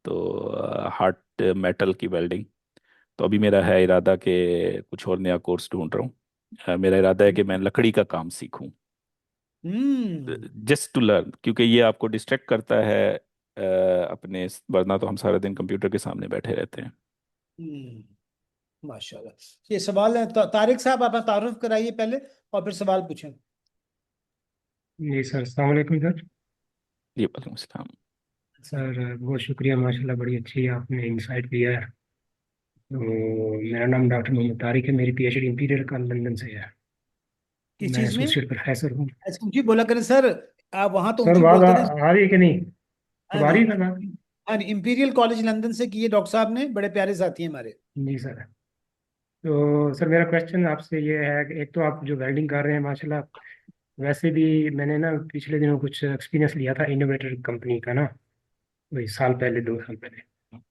तो हार्ट मेटल की वेल्डिंग। तो अभी मेरा है इरादा कि कुछ और नया कोर्स ढूंढ रहा हूँ। मेरा इरादा है कि मैं लकड़ी का काम सीखूं, हम्म जस्ट टू लर्न, क्योंकि ये आपको डिस्ट्रैक्ट करता है अपने, वरना तो हम सारा दिन कंप्यूटर के सामने बैठे रहते हैं। हम्म। माशाल्लाह। ये सवाल है, तारिक साहब आप तारुफ कराइए पहले और फिर सवाल पूछें। जी सर, अस्सलाम वालेकुम सर। जी वालेकुम सलाम। सर बहुत शुक्रिया, माशाल्लाह बड़ी अच्छी आपने इंसाइट दिया है। तो मेरा नाम डॉक्टर मोहम्मद तारिक है, मेरी पीएचडी इंपीरियल का लंदन से है। किस मैं चीज में? एसोसिएट प्रोफेसर हूँ। अच्छा, ऊंची बोला करें सर। आप वहां तो सर ऊंची आवाज़ बोलते थे। आ रही है कि नहीं? हाँ अब आ जी। रही है सर? हाँ, इंपीरियल कॉलेज लंदन से किए डॉक्टर साहब ने, बड़े प्यारे साथी हैं हमारे। जी सर। तो सर मेरा क्वेश्चन आपसे ये है कि एक तो आप जो वेल्डिंग कर रहे हैं माशाल्लाह, वैसे भी मैंने ना पिछले दिनों कुछ एक्सपीरियंस लिया था इनोवेटर कंपनी का ना, वही साल पहले 2 साल पहले।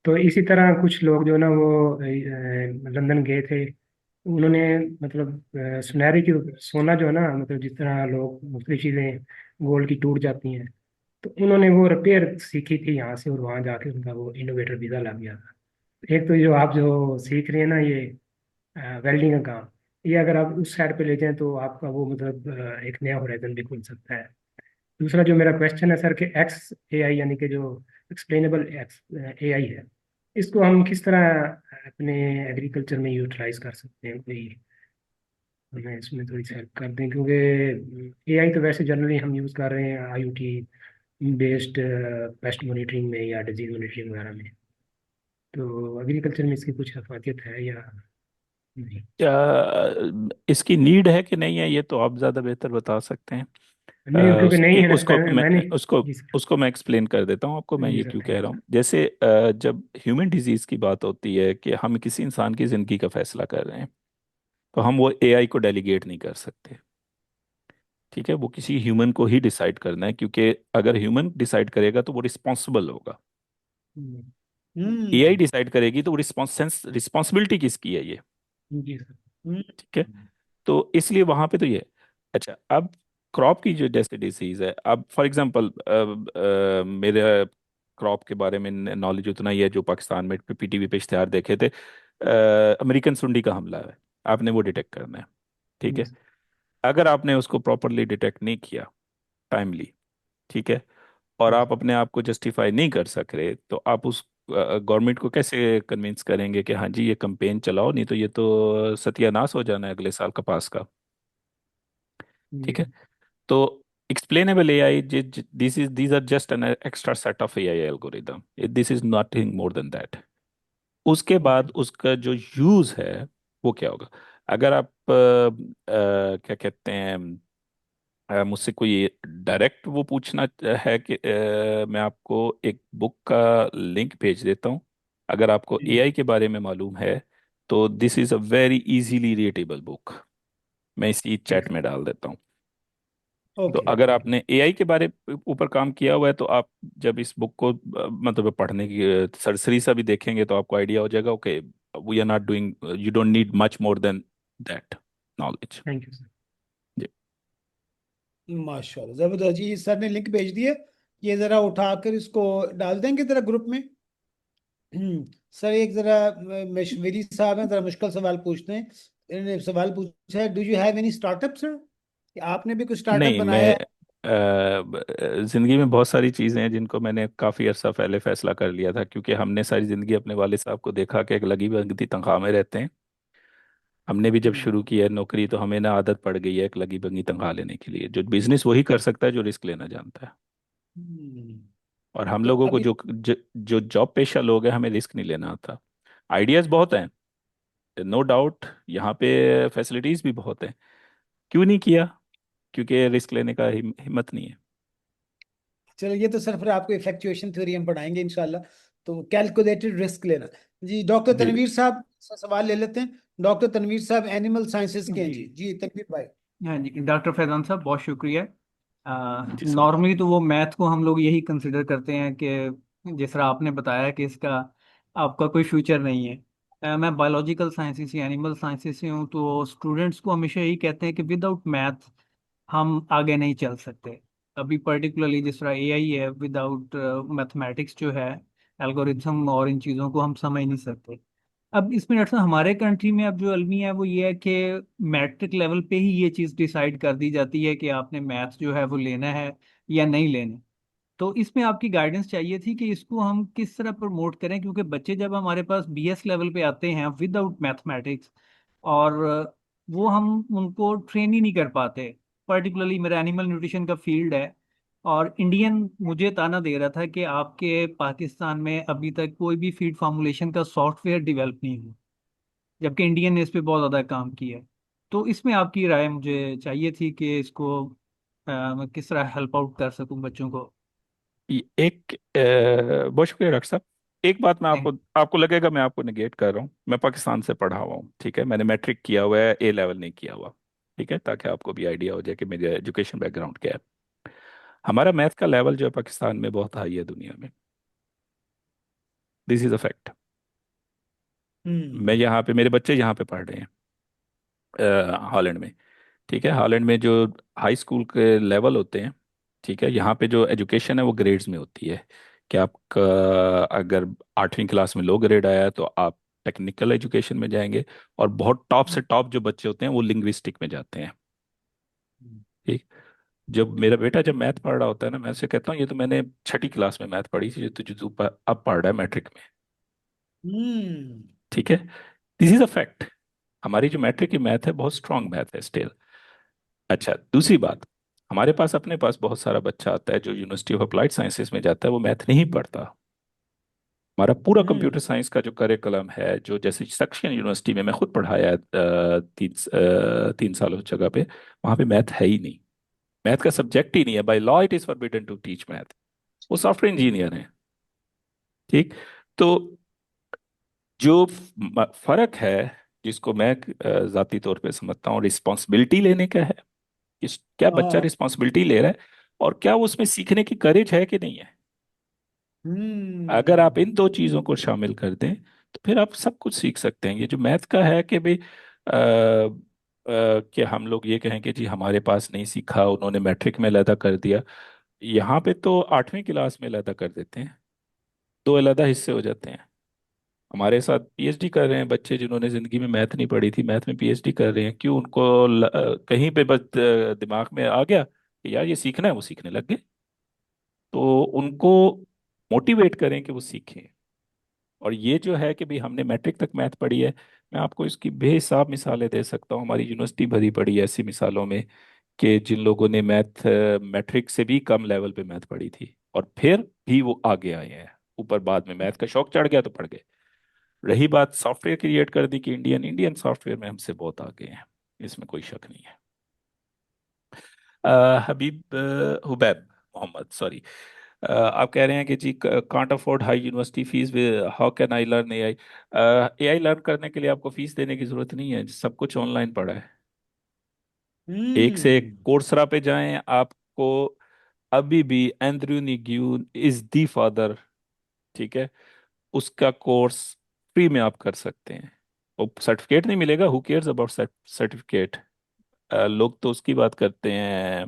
तो इसी तरह कुछ लोग जो ना वो लंदन गए थे। उन्होंने मतलब सुनहरे की सोना जो है ना, मतलब जिस तरह लोग मुख्तलिफ चीज़ें गोल्ड की टूट जाती हैं, तो उन्होंने वो रिपेयर सीखी थी यहाँ से, और वहाँ जाके उनका वो इनोवेटर वीज़ा लग गया था। एक तो जो आप जो सीख रहे हैं ना ये वेल्डिंग का काम, ये अगर आप उस साइड पे ले जाएं तो आपका वो मतलब एक नया होराइजन भी खुल सकता है। दूसरा जो मेरा क्वेश्चन है सर कि एक्स ए आई यानी कि जो एक्सप्लेनेबल एक्स ए आई है, इसको हम किस तरह अपने एग्रीकल्चर में यूटिलाइज कर सकते हैं? कोई हमें इसमें थोड़ी सी हेल्प कर दें, क्योंकि ए आई तो वैसे जनरली हम यूज़ कर रहे हैं I O T based pest monitoring में या डिजीज मॉनिटरिंग वगैरह में। तो एग्रीकल्चर में इसकी कुछ अफादियत है या नहीं? क्या इसकी नीड है कि नहीं है ये तो आप ज़्यादा बेहतर बता सकते हैं। नहीं, क्योंकि नहीं है ना, उसको मैं मैंने। उसको जी सर। उसको मैं एक्सप्लेन कर देता हूँ आपको, मैं जी ये सर, क्यों कह थैंक रहा यू हूँ। सर। जैसे जब ह्यूमन डिजीज की बात होती है कि हम किसी इंसान की जिंदगी का फैसला कर रहे हैं, तो हम वो एआई को डेलीगेट नहीं कर सकते। ठीक है, वो किसी ह्यूमन को ही डिसाइड करना है, क्योंकि अगर ह्यूमन डिसाइड करेगा तो वो रिस्पॉन्सिबल होगा। हम्म, एआई हम्म डिसाइड करेगी तो वो रिस्पॉन्सिबिलिटी किसकी है ये। जी सर। हम्म ठीक है, तो इसलिए वहां पे तो ये। अच्छा, अब क्रॉप की जो जैसे डिसीज है, अब फॉर एग्जांपल मेरे क्रॉप के बारे में नॉलेज उतना ही है जो पाकिस्तान में पीटीवी पे इश्तेहार देखे थे। अमेरिकन सुंडी का हमला है, आपने वो डिटेक्ट करना है। ठीक जी है, सर। अगर आपने उसको प्रॉपरली डिटेक्ट नहीं किया टाइमली, ठीक है, और जी आप अपने आप को जस्टिफाई नहीं कर सक रहे, तो आप उस गवर्नमेंट को कैसे कन्विंस करेंगे कि हाँ जी ये कैंपेन चलाओ, नहीं तो ये तो सत्यानाश हो जाना है अगले साल कपास का। जी ठीक है, तो explainable AI, these are just an extra set of AI algorithm. This is nothing more than that. उसके बाद ओके उसका जो यूज है वो क्या होगा? अगर आप क्या कहते हैं, मुझसे कोई डायरेक्ट वो पूछना है कि मैं आपको एक बुक का लिंक भेज देता हूँ, अगर आपको जी एआई के बारे में मालूम है, तो this is a very easily readable book, मैं इसी चैट में डाल देता हूँ। तो ओके अगर ओके आपने एआई के बारे ऊपर काम किया हुआ है, तो आप जब इस बुक को मतलब पढ़ने की सरसरी सा भी देखेंगे, तो आपको आइडिया हो जाएगा, okay we are not doing, you don't need much more than that knowledge. Thank you sir. माशाल्लाह जबरदस्त जी। सर ने लिंक भेज दिया, ये जरा उठाकर इसको डाल देंगे जरा ग्रुप में। सर एक जरा मेरी साहब हैं, जरा मुश्किल सवाल पूछते हैं। इन्होंने सवाल पूछा है, do you have any startup sir, कि आपने भी कुछ स्टार्टअप नहीं, बनाया मैं है? जिंदगी में बहुत सारी चीजें हैं जिनको मैंने काफी अरसा पहले फैसला कर लिया था, क्योंकि हमने सारी जिंदगी अपने वालिद साहब को देखा कि एक लगी भगती तनख्वाह में रहते हैं। हमने भी जब हम्म शुरू की है नौकरी, तो हमें ना आदत पड़ गई है एक लगी भगी तनख्वाह लेने के लिए। जो बिजनेस वही कर सकता है जो रिस्क लेना जानता है। हम्म। और हम तो लोगों को अभी जो जॉब पेशा लोग हैं, हमें रिस्क नहीं लेना आता। आइडियाज बहुत हैं, नो डाउट, यहाँ पे फैसिलिटीज भी बहुत हैं। क्यों नहीं किया? क्योंकि रिस्क लेने का हिम्मत नहीं है। चलो, ये तो सर फिर आपको इफेक्चुएशन थ्योरी हम पढ़ाएंगे इंशाल्लाह। तो कैलकुलेटेड रिस्क लेना। जी डॉक्टर जी तनवीर साहब से सवाल ले लेते हैं। डॉक्टर तनवीर साहब एनिमल साइंसेज के हैं। जी। जी जी तनवीर भाई। हाँ जी डॉक्टर फैजान साहब बहुत शुक्रिया। जी सर। नॉर्मली तो वो मैथ को हम लोग यही कंसिडर करते हैं कि जिस तरह आपने बताया कि इसका आपका कोई फ्यूचर नहीं है। मैं बायोलॉजिकल साइंसेस या एनिमल साइंसेस से हूँ, तो स्टूडेंट्स को हमेशा यही कहते हैं कि विदाउट मैथ हम आगे नहीं चल सकते। अभी पर्टिकुलरली जिस तरह एआई है, विदाउट मैथमेटिक्स जो है, एल्गोरिथम और इन चीज़ों को हम समझ नहीं सकते। अब इसमें डॉक्टर साहब हमारे कंट्री में अब जो अलमिया है वो ये है कि मैट्रिक लेवल पे ही ये चीज़ डिसाइड कर दी जाती है कि आपने मैथ जो है वो लेना है या नहीं लेना। तो इसमें आपकी गाइडेंस चाहिए थी कि इसको हम किस तरह प्रमोट करें, क्योंकि बच्चे जब हमारे पास बीएस लेवल पे आते हैं विदाउट मैथमेटिक्स, और वो हम उनको ट्रेन ही नहीं कर पाते। पर्टिकुलरली मेरा एनिमल न्यूट्रिशन का फील्ड है, और इंडियन मुझे ताना दे रहा था कि आपके पाकिस्तान में अभी तक कोई भी फीड फार्मूलेशन का सॉफ्टवेयर डेवलप नहीं हुआ, जबकि इंडियन ने इस पे बहुत ज़्यादा काम किया है। तो इसमें आपकी राय मुझे चाहिए थी कि इसको मैं किस तरह हेल्प आउट कर सकूं बच्चों को। एक बहुत शुक्रिया डॉक्टर साहब। एक बात मैं आपको, आपको लगेगा मैं आपको निगेट कर रहा हूँ, मैं पाकिस्तान से पढ़ा हुआ हूँ, ठीक है, मैंने मैट्रिक किया हुआ है, ए लेवल नहीं किया हुआ, ठीक है, ताकि आपको भी आइडिया हो जाए कि मेरे एजुकेशन बैकग्राउंड क्या है। हमारा मैथ का लेवल जो है पाकिस्तान में बहुत हाई है दुनिया में। This is a fact. मैं हम्म यहाँ पे, मेरे बच्चे यहाँ पे पढ़ रहे हैं हॉलैंड में, ठीक है, हॉलैंड में जो हाई स्कूल के लेवल होते हैं, ठीक है, यहाँ पे जो एजुकेशन है वो ग्रेड्स में होती है। कि आपका अगर 8वीं क्लास में लो ग्रेड आया है, तो आप टेक्निकल एजुकेशन में जाएंगे, और बहुत टॉप से टॉप जो बच्चे होते हैं वो लिंग्विस्टिक में जाते हैं। ठीक। जब मेरा बेटा जब मैथ पढ़ रहा होता है ना, मैं उससे कहता हूँ ये तो मैंने 6ठी क्लास में मैथ पढ़ी थी, जो तुझे तू अब पढ़ रहा है मैट्रिक में। हम्म ठीक है, दिस इज अ फैक्ट। हमारी जो मैट्रिक की मैथ है बहुत स्ट्रांग मैथ है स्टिल। अच्छा, दूसरी बात, हमारे पास अपने पास बहुत सारा बच्चा आता है जो यूनिवर्सिटी ऑफ अप्लाइड साइंसेज में जाता है, वो मैथ नहीं पढ़ता। हमारा पूरा हम्म कंप्यूटर साइंस का जो करिकुलम है, जो जैसे सेक्शन यूनिवर्सिटी में मैं खुद पढ़ाया है 3 सालों जगह पे, वहाँ पे मैथ है ही नहीं। मैथ का सब्जेक्ट ही नहीं है, by law it is forbidden to teach math. वो सॉफ्टवेयर इंजीनियर हैं। ठीक। तो जो फर्क है, जिसको मैं जाती तौर पे समझता हूँ, रिस्पॉन्सिबिलिटी लेने का है कि क्या बच्चा हाँ रिस्पॉन्सिबिलिटी ले रहा है, और क्या वो उसमें सीखने की करेज है कि नहीं है। अगर आप हम्म इन दो चीजों को शामिल कर दें, तो फिर आप सब कुछ सीख सकते हैं। ये जो मैथ का है कि भाई कि हम लोग ये कहें कि जी हमारे पास नहीं सीखा, उन्होंने मैट्रिक में अलहदा कर दिया, यहाँ पे तो 8वीं क्लास में अलहदा कर देते हैं, दो अलहदा हिस्से हो जाते हैं। हमारे साथ पीएचडी कर रहे हैं बच्चे जिन्होंने जिंदगी में मैथ नहीं पढ़ी थी, मैथ में पीएचडी कर रहे हैं। क्यों? उनको कहीं पे बस दिमाग में आ गया कि यार ये सीखना है, वो सीखने लग गए। तो उनको मोटिवेट करें कि वो सीखें। और ये जो है कि भाई हमने मैट्रिक तक मैथ पढ़ी है, मैं आपको इसकी बेहिसाब मिसालें दे सकता हूँ, हमारी यूनिवर्सिटी भरी पड़ी है ऐसी मिसालों में, कि जिन लोगों ने मैथ मैट्रिक से भी कम लेवल पे मैथ पढ़ी थी और फिर भी वो आगे आए हैं, ऊपर बाद में मैथ का शौक चढ़ गया तो पढ़ गए। रही बात सॉफ्टवेयर क्रिएट कर दी कि इंडियन इंडियन सॉफ्टवेयर में हमसे बहुत आगे हैं, इसमें कोई शक नहीं है। हबीब हुबैब मोहम्मद, सॉरी, आप कह रहे हैं कि जी can't afford high university fees, how can I learn AI. AI learn करने के लिए आपको फीस देने की जरूरत नहीं है, सब कुछ ऑनलाइन पड़ा है। एक से एक हम्म। कोर्सरा पे जाएं आपको, अभी भी Andrew new is the father, ठीक है, उसका कोर्स फ्री में आप कर सकते हैं। वो सर्टिफिकेट नहीं मिलेगा, हु केयर्स अबाउट सर्टिफिकेट। लोग तो उसकी बात करते हैं,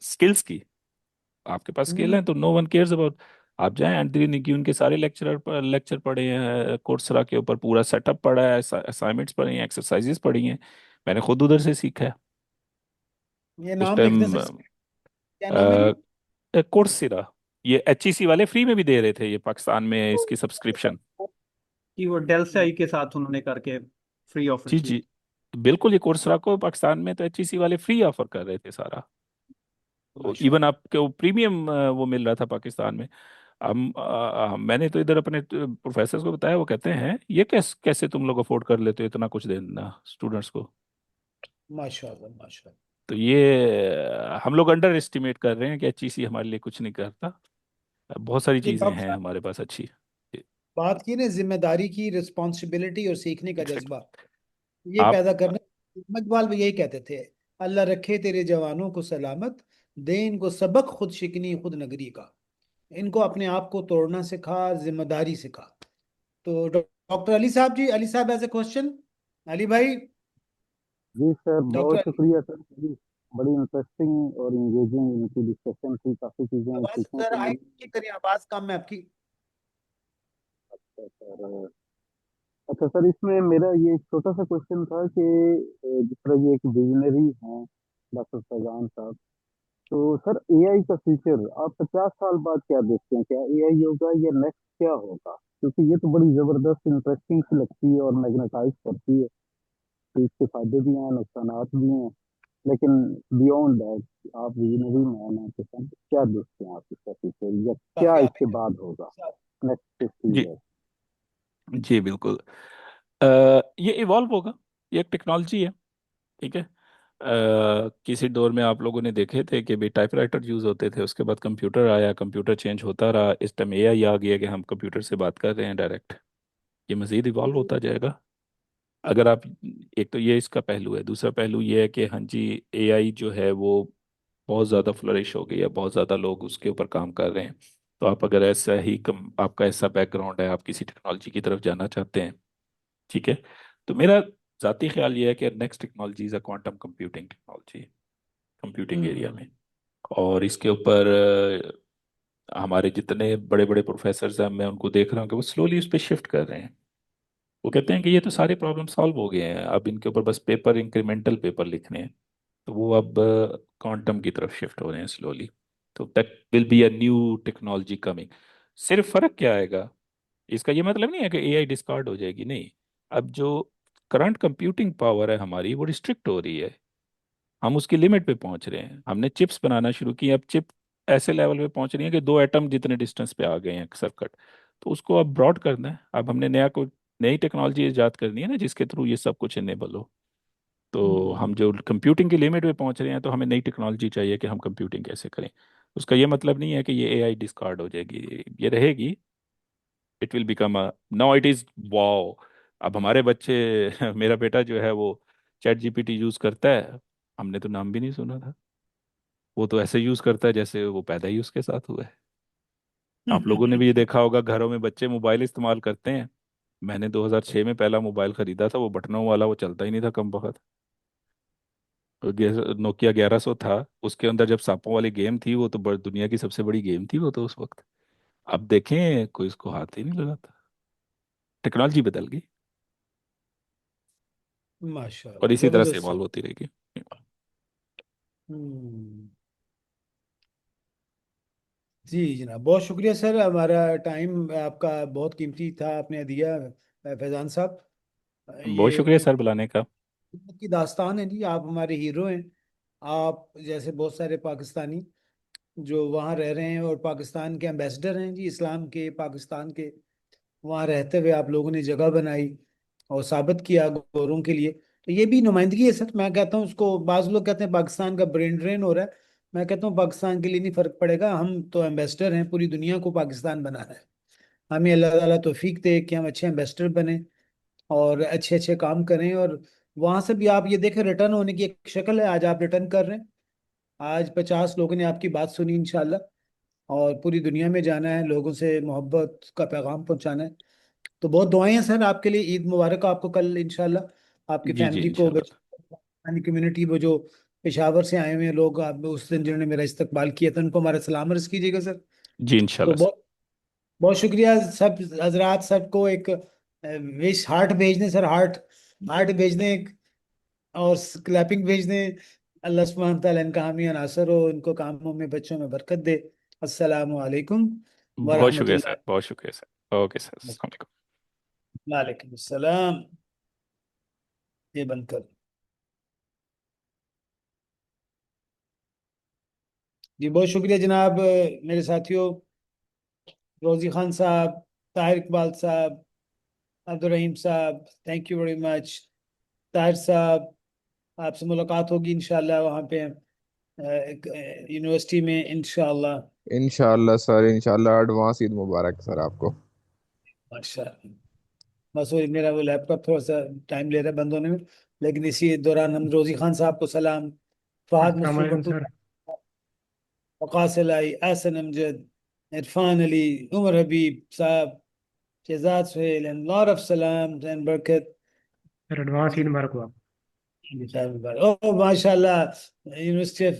स्किल्स की। आपके पास स्किल हम्म। है तो नो वन केयर्स अबाउट। आप जाएं, एंड्रयू निकी उनके सारे लेक्चर पढ़े हैं, कोर्सरा के ऊपर पूरा सेटअप पढ़ा है, असाइनमेंट्स पढ़ी हैं, एक्सरसाइजेस पढ़ी हैं। मैंने खुद उधर से सीखा है ये उस नाम लिख दें टाइम। सर, क्या नाम है ये? कोर्सेरा, ये एचईसी वाले फ्री में भी दे रहे थे, ये पाकिस्तान में इसकी सब्सक्रिप्शन। कि वो डेल से आई के साथ उन्होंने करके फ्री ऑफर जी किया। जी, बिल्कुल, ये कोर्सरा को पाकिस्तान में तो एचईसी वाले फ्री ऑफर कर रहे थे सारा। इवन माशाल्लाह। आपके वो प्रीमियम वो मिल रहा था पाकिस्तान में। मैंने तो इधर अपने प्रोफेसर को बताया, वो कहते हैं ये कैसे तुम लोग अफोर्ड कर लेते हो इतना कुछ देना स्टूडेंट्स को। माशाल्लाह माशाल्लाह। तो ये हम लोग अंडर एस्टिमेट कर रहे हैं कि एचईसी हमारे लिए कुछ नहीं करता। बहुत सारी ये चीजें डॉक्टर हैं साहब, हमारे पास अच्छी। बात की ना जिम्मेदारी की, रिस्पॉन्सिबिलिटी और सीखने का एग्जैक्टली। जज्बा, ये आप पैदा करना। इकबाल भी यही कहते थे, अल्लाह रखे तेरे जवानों को सलामत, दे इनको सबक खुद शिकनी खुद नगरी का। इनको अपने आप को तोड़ना सिखा, जिम्मेदारी सिखा। तो डॉक्टर अली साहब जी, अली साहब एज ए क्वेश्चन, अली भाई। जी सर, डॉक्टर बहुत अली, शुक्रिया सर। बड़ी बड़ी इंटरेस्टिंग और इंगेजिंग इनकी डिस्कशन थी, काफ़ी चीज़ें आवाज सीखने जरा को हाई मिली। करिए, आवाज कम है आपकी। सर, अच्छा सर, इसमें मेरा ये एक छोटा सा क्वेश्चन था कि जिस तरह ये एक विजनरी हैं डॉक्टर फैजान साहब, तो सर एआई का फ्यूचर आप 50 साल बाद क्या देखते हैं? क्या एआई होगा या नेक्स्ट क्या होगा? क्योंकि ये तो बड़ी जबरदस्त इंटरेस्टिंग सी लगती है और मैग्नेटाइज करती है, तो इसके फायदे भी हैं, नुकसानात भी हैं। लेकिन बियॉन्ड दैट, आप विजनरी मैन हैं तो सर क्या देखते हैं आप इसका फ्यूचर, या का क्या ख्याल इसके है बाद होगा नेक्स्ट 50 जी, ईयर? जी बिल्कुल। ये इवॉल्व होगा, ये एक टेक्नोलॉजी है, ठीक है। किसी दौर में आप लोगों ने देखे थे कि भी टाइपराइटर यूज होते थे, उसके बाद कंप्यूटर आया, कंप्यूटर चेंज होता रहा, इस टाइम एआई आ गया कि हम कंप्यूटर से बात कर रहे हैं डायरेक्ट। ये मजीद इवॉल्व होता जाएगा। अगर आप, एक तो ये इसका पहलू है, दूसरा पहलू ये है कि हाँ जी, एआई जो है वो बहुत ज़्यादा फ्लरिश हो गई है, बहुत ज़्यादा लोग उसके ऊपर काम कर रहे हैं। तो आप अगर ऐसा ही आपका ऐसा बैकग्राउंड है, आप किसी टेक्नोलॉजी की तरफ जाना चाहते हैं, ठीक है, तो मेरा जाती ख्याल ये है कि next technology is a quantum computing technology, computing area hmm. में। और इसके ऊपर हमारे जितने बड़े बड़े प्रोफेसर हैं, मैं उनको देख रहा हूँ कि वो स्लोली उस पर शिफ्ट कर रहे हैं। वो कहते हैं कि ये तो सारे प्रॉब्लम सॉल्व हो गए हैं, अब इनके ऊपर बस पेपर, इंक्रीमेंटल पेपर लिखने हैं। तो वो अब क्वांटम की तरफ शिफ्ट हो रहे हैं स्लोली। तो that will be a new technology coming. सिर्फ फर्क क्या आएगा, इसका ये मतलब नहीं है कि एआई डिस्कार्ड हो जाएगी, नहीं। अब जो करंट कंप्यूटिंग पावर है हमारी, वो रिस्ट्रिक्ट हो रही है। हम उसकी लिमिट पे पहुंच रहे हैं, हमने चिप्स बनाना शुरू की, अब चिप ऐसे लेवल पे पहुंच रही है कि 2 एटम जितने डिस्टेंस पे आ गए हैं सर्किट। तो उसको अब ब्रॉड करना है, अब हमने नई टेक्नोलॉजी इजाद करनी है ना, जिसके थ्रू ये सब कुछ इनेबल हो। तो हम हम्म। जो कंप्यूटिंग की लिमिट पे पहुंच रहे हैं, तो हमें नई टेक्नोलॉजी चाहिए कि हम कंप्यूटिंग कैसे करें। उसका ये मतलब नहीं है कि ये एआई डिस्कार्ड हो जाएगी, ये रहेगी। It will become a, now it is wow. अब हमारे बच्चे मेरा बेटा जो है वो चैट जीपीटी यूज करता है, हमने तो नाम भी नहीं सुना था। वो तो ऐसे यूज करता है जैसे वो पैदा ही उसके साथ हुआ है। आप लोगों ने भी ये देखा होगा, घरों में बच्चे मोबाइल इस्तेमाल करते हैं। मैंने 2006 में पहला मोबाइल खरीदा था, वो बटनों वाला, वो चलता ही नहीं था कम वक्त। नोकिया 1100 था, उसके अंदर जब सांपों वाली गेम थी, वो तो दुनिया की सबसे बड़ी गेम थी वो तो उस वक्त। अब देखें, कोई उसको हाथ ही नहीं लगाता। टेक्नोलॉजी बदल गई और माशाल्लाह, इसी तरह से जबरदस्त इवॉल्व सर। होती रहेगी। हम्म। जी जनाब, बहुत शुक्रिया सर, हमारा टाइम आपका बहुत कीमती था, आपने दिया फैजान साहब। बहुत शुक्रिया ये सर बुलाने का। की दास्तान है जी, आप हमारे हीरो हैं। आप जैसे बहुत सारे पाकिस्तानी जो वहाँ रह रहे हैं और पाकिस्तान के एम्बेसडर हैं जी, इस्लाम के, पाकिस्तान के। वहाँ रहते हुए आप लोगों ने जगह बनाई और साबित किया गोरों के लिए। तो ये भी नुमाइंदगी है सर। मैं कहता हूँ उसको, बाज लोग कहते हैं पाकिस्तान का ब्रेन ड्रेन हो रहा है। मैं कहता हूँ पाकिस्तान के लिए नहीं फर्क पड़ेगा, हम तो एम्बेसडर हैं, पूरी दुनिया को पाकिस्तान बनाना है। हमें अल्लाह ताला तौफीक दे कि हम अच्छे एम्बेसडर बने और अच्छे अच्छे काम करें। और वहां से भी आप ये देखें, रिटर्न होने की एक शक्ल है। आज आप रिटर्न कर रहे हैं, आज 50 लोगों ने आपकी बात सुनी इंशाल्लाह, और पूरी दुनिया में जाना है, लोगों से मोहब्बत का पैगाम पहुंचाना है। तो बहुत दुआएं हैं सर आपके लिए। ईद मुबारक आपको कल इंशाल्लाह, आपकी जी जी फैमिली को, इंशाल्लाह। बच्चों कम्युनिटी, वो जो पेशावर से आए हुए हैं लोग, आप उस दिन जिन्होंने मेरा इस्तकबाल किया था, उनको हमारा सलाम अर्ज कीजिएगा सर। जी तो इंशाल्लाह सर। बहुत बहुत शुक्रिया सब हजरात, सबको एक विश हार्ट भेज दें सर, हार्ट हार्ट भेज दें एक, और क्लैपिंग भेज दें। अल्लाह सुब्हानहू तआला इनका हामी नासर हो, इनको कामों में, बच्चों में बरकत दे। अस्सलामु अलैकुम व बहुत शुक्रिया रहमतुल्लाह। सर, बहुत शुक्रिया सर। ओके सर, अस्सलाम वालेकुम। वालेकुम अस्सलाम। ये बंद कर। जी बहुत शुक्रिया जनाब, मेरे साथियों, रोजी खान साहब, ताहिर इकबाल साहब, अब्दुल रहीम साहब, thank you very much. Tahir साहब, आपसे मुलाकात होगी इंशाल्लाह वहाँ पे यूनिवर्सिटी में इंशाल्लाह। इंशाल्लाह सर, इंशाल्लाह। एडवांस ईद मुबारक सर आपको। माशाल्लाह। बस वो मेरा वो लैपटॉप थोड़ा सा टाइम ले रहा है बंद होने में, लेकिन इसी दौरान हम रोजी खान साहब को सलाम, फहद अस्सलाम मसरूर वालेकुम भट्टू, सर। वकास लाई, एहसन अमजद, इरफान अली, उमर हबीब साहब, Shahzad Suhail, and lot of सलाम एंड बरकत। सर एडवांस ईद मुबारक हो आप। ओ माशाल्लाह, यूनिवर्सिटी ऑफ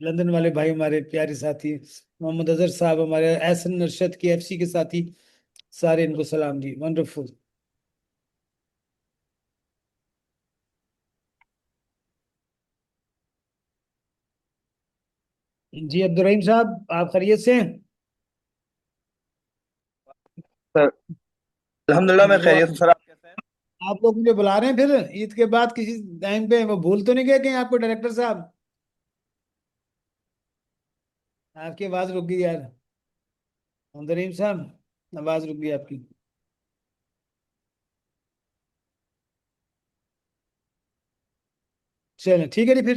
लंदन वाले भाई, हमारे प्यारे साथी मोहम्मद अजहर साहब, हमारे एहसन अरशद के एफसी के साथी, सारे इनको सलाम जी। वंडरफुल। जी अब्दुल रहीम साहब, आप खैरियत से हैं? सर अल्हम्दुलिल्लाह मैं वो खैरियत हूँ सर, आप कैसे हैं? आप लोग मुझे बुला रहे हैं फिर ईद के बाद किसी टाइम पे, वो भूल तो नहीं गए कहीं आपको डायरेक्टर साहब? आपकी आवाज रुक गई यार अब्दुल रहीम साहब, आवाज रुक गई आपकी। चलें ठीक है जी फिर।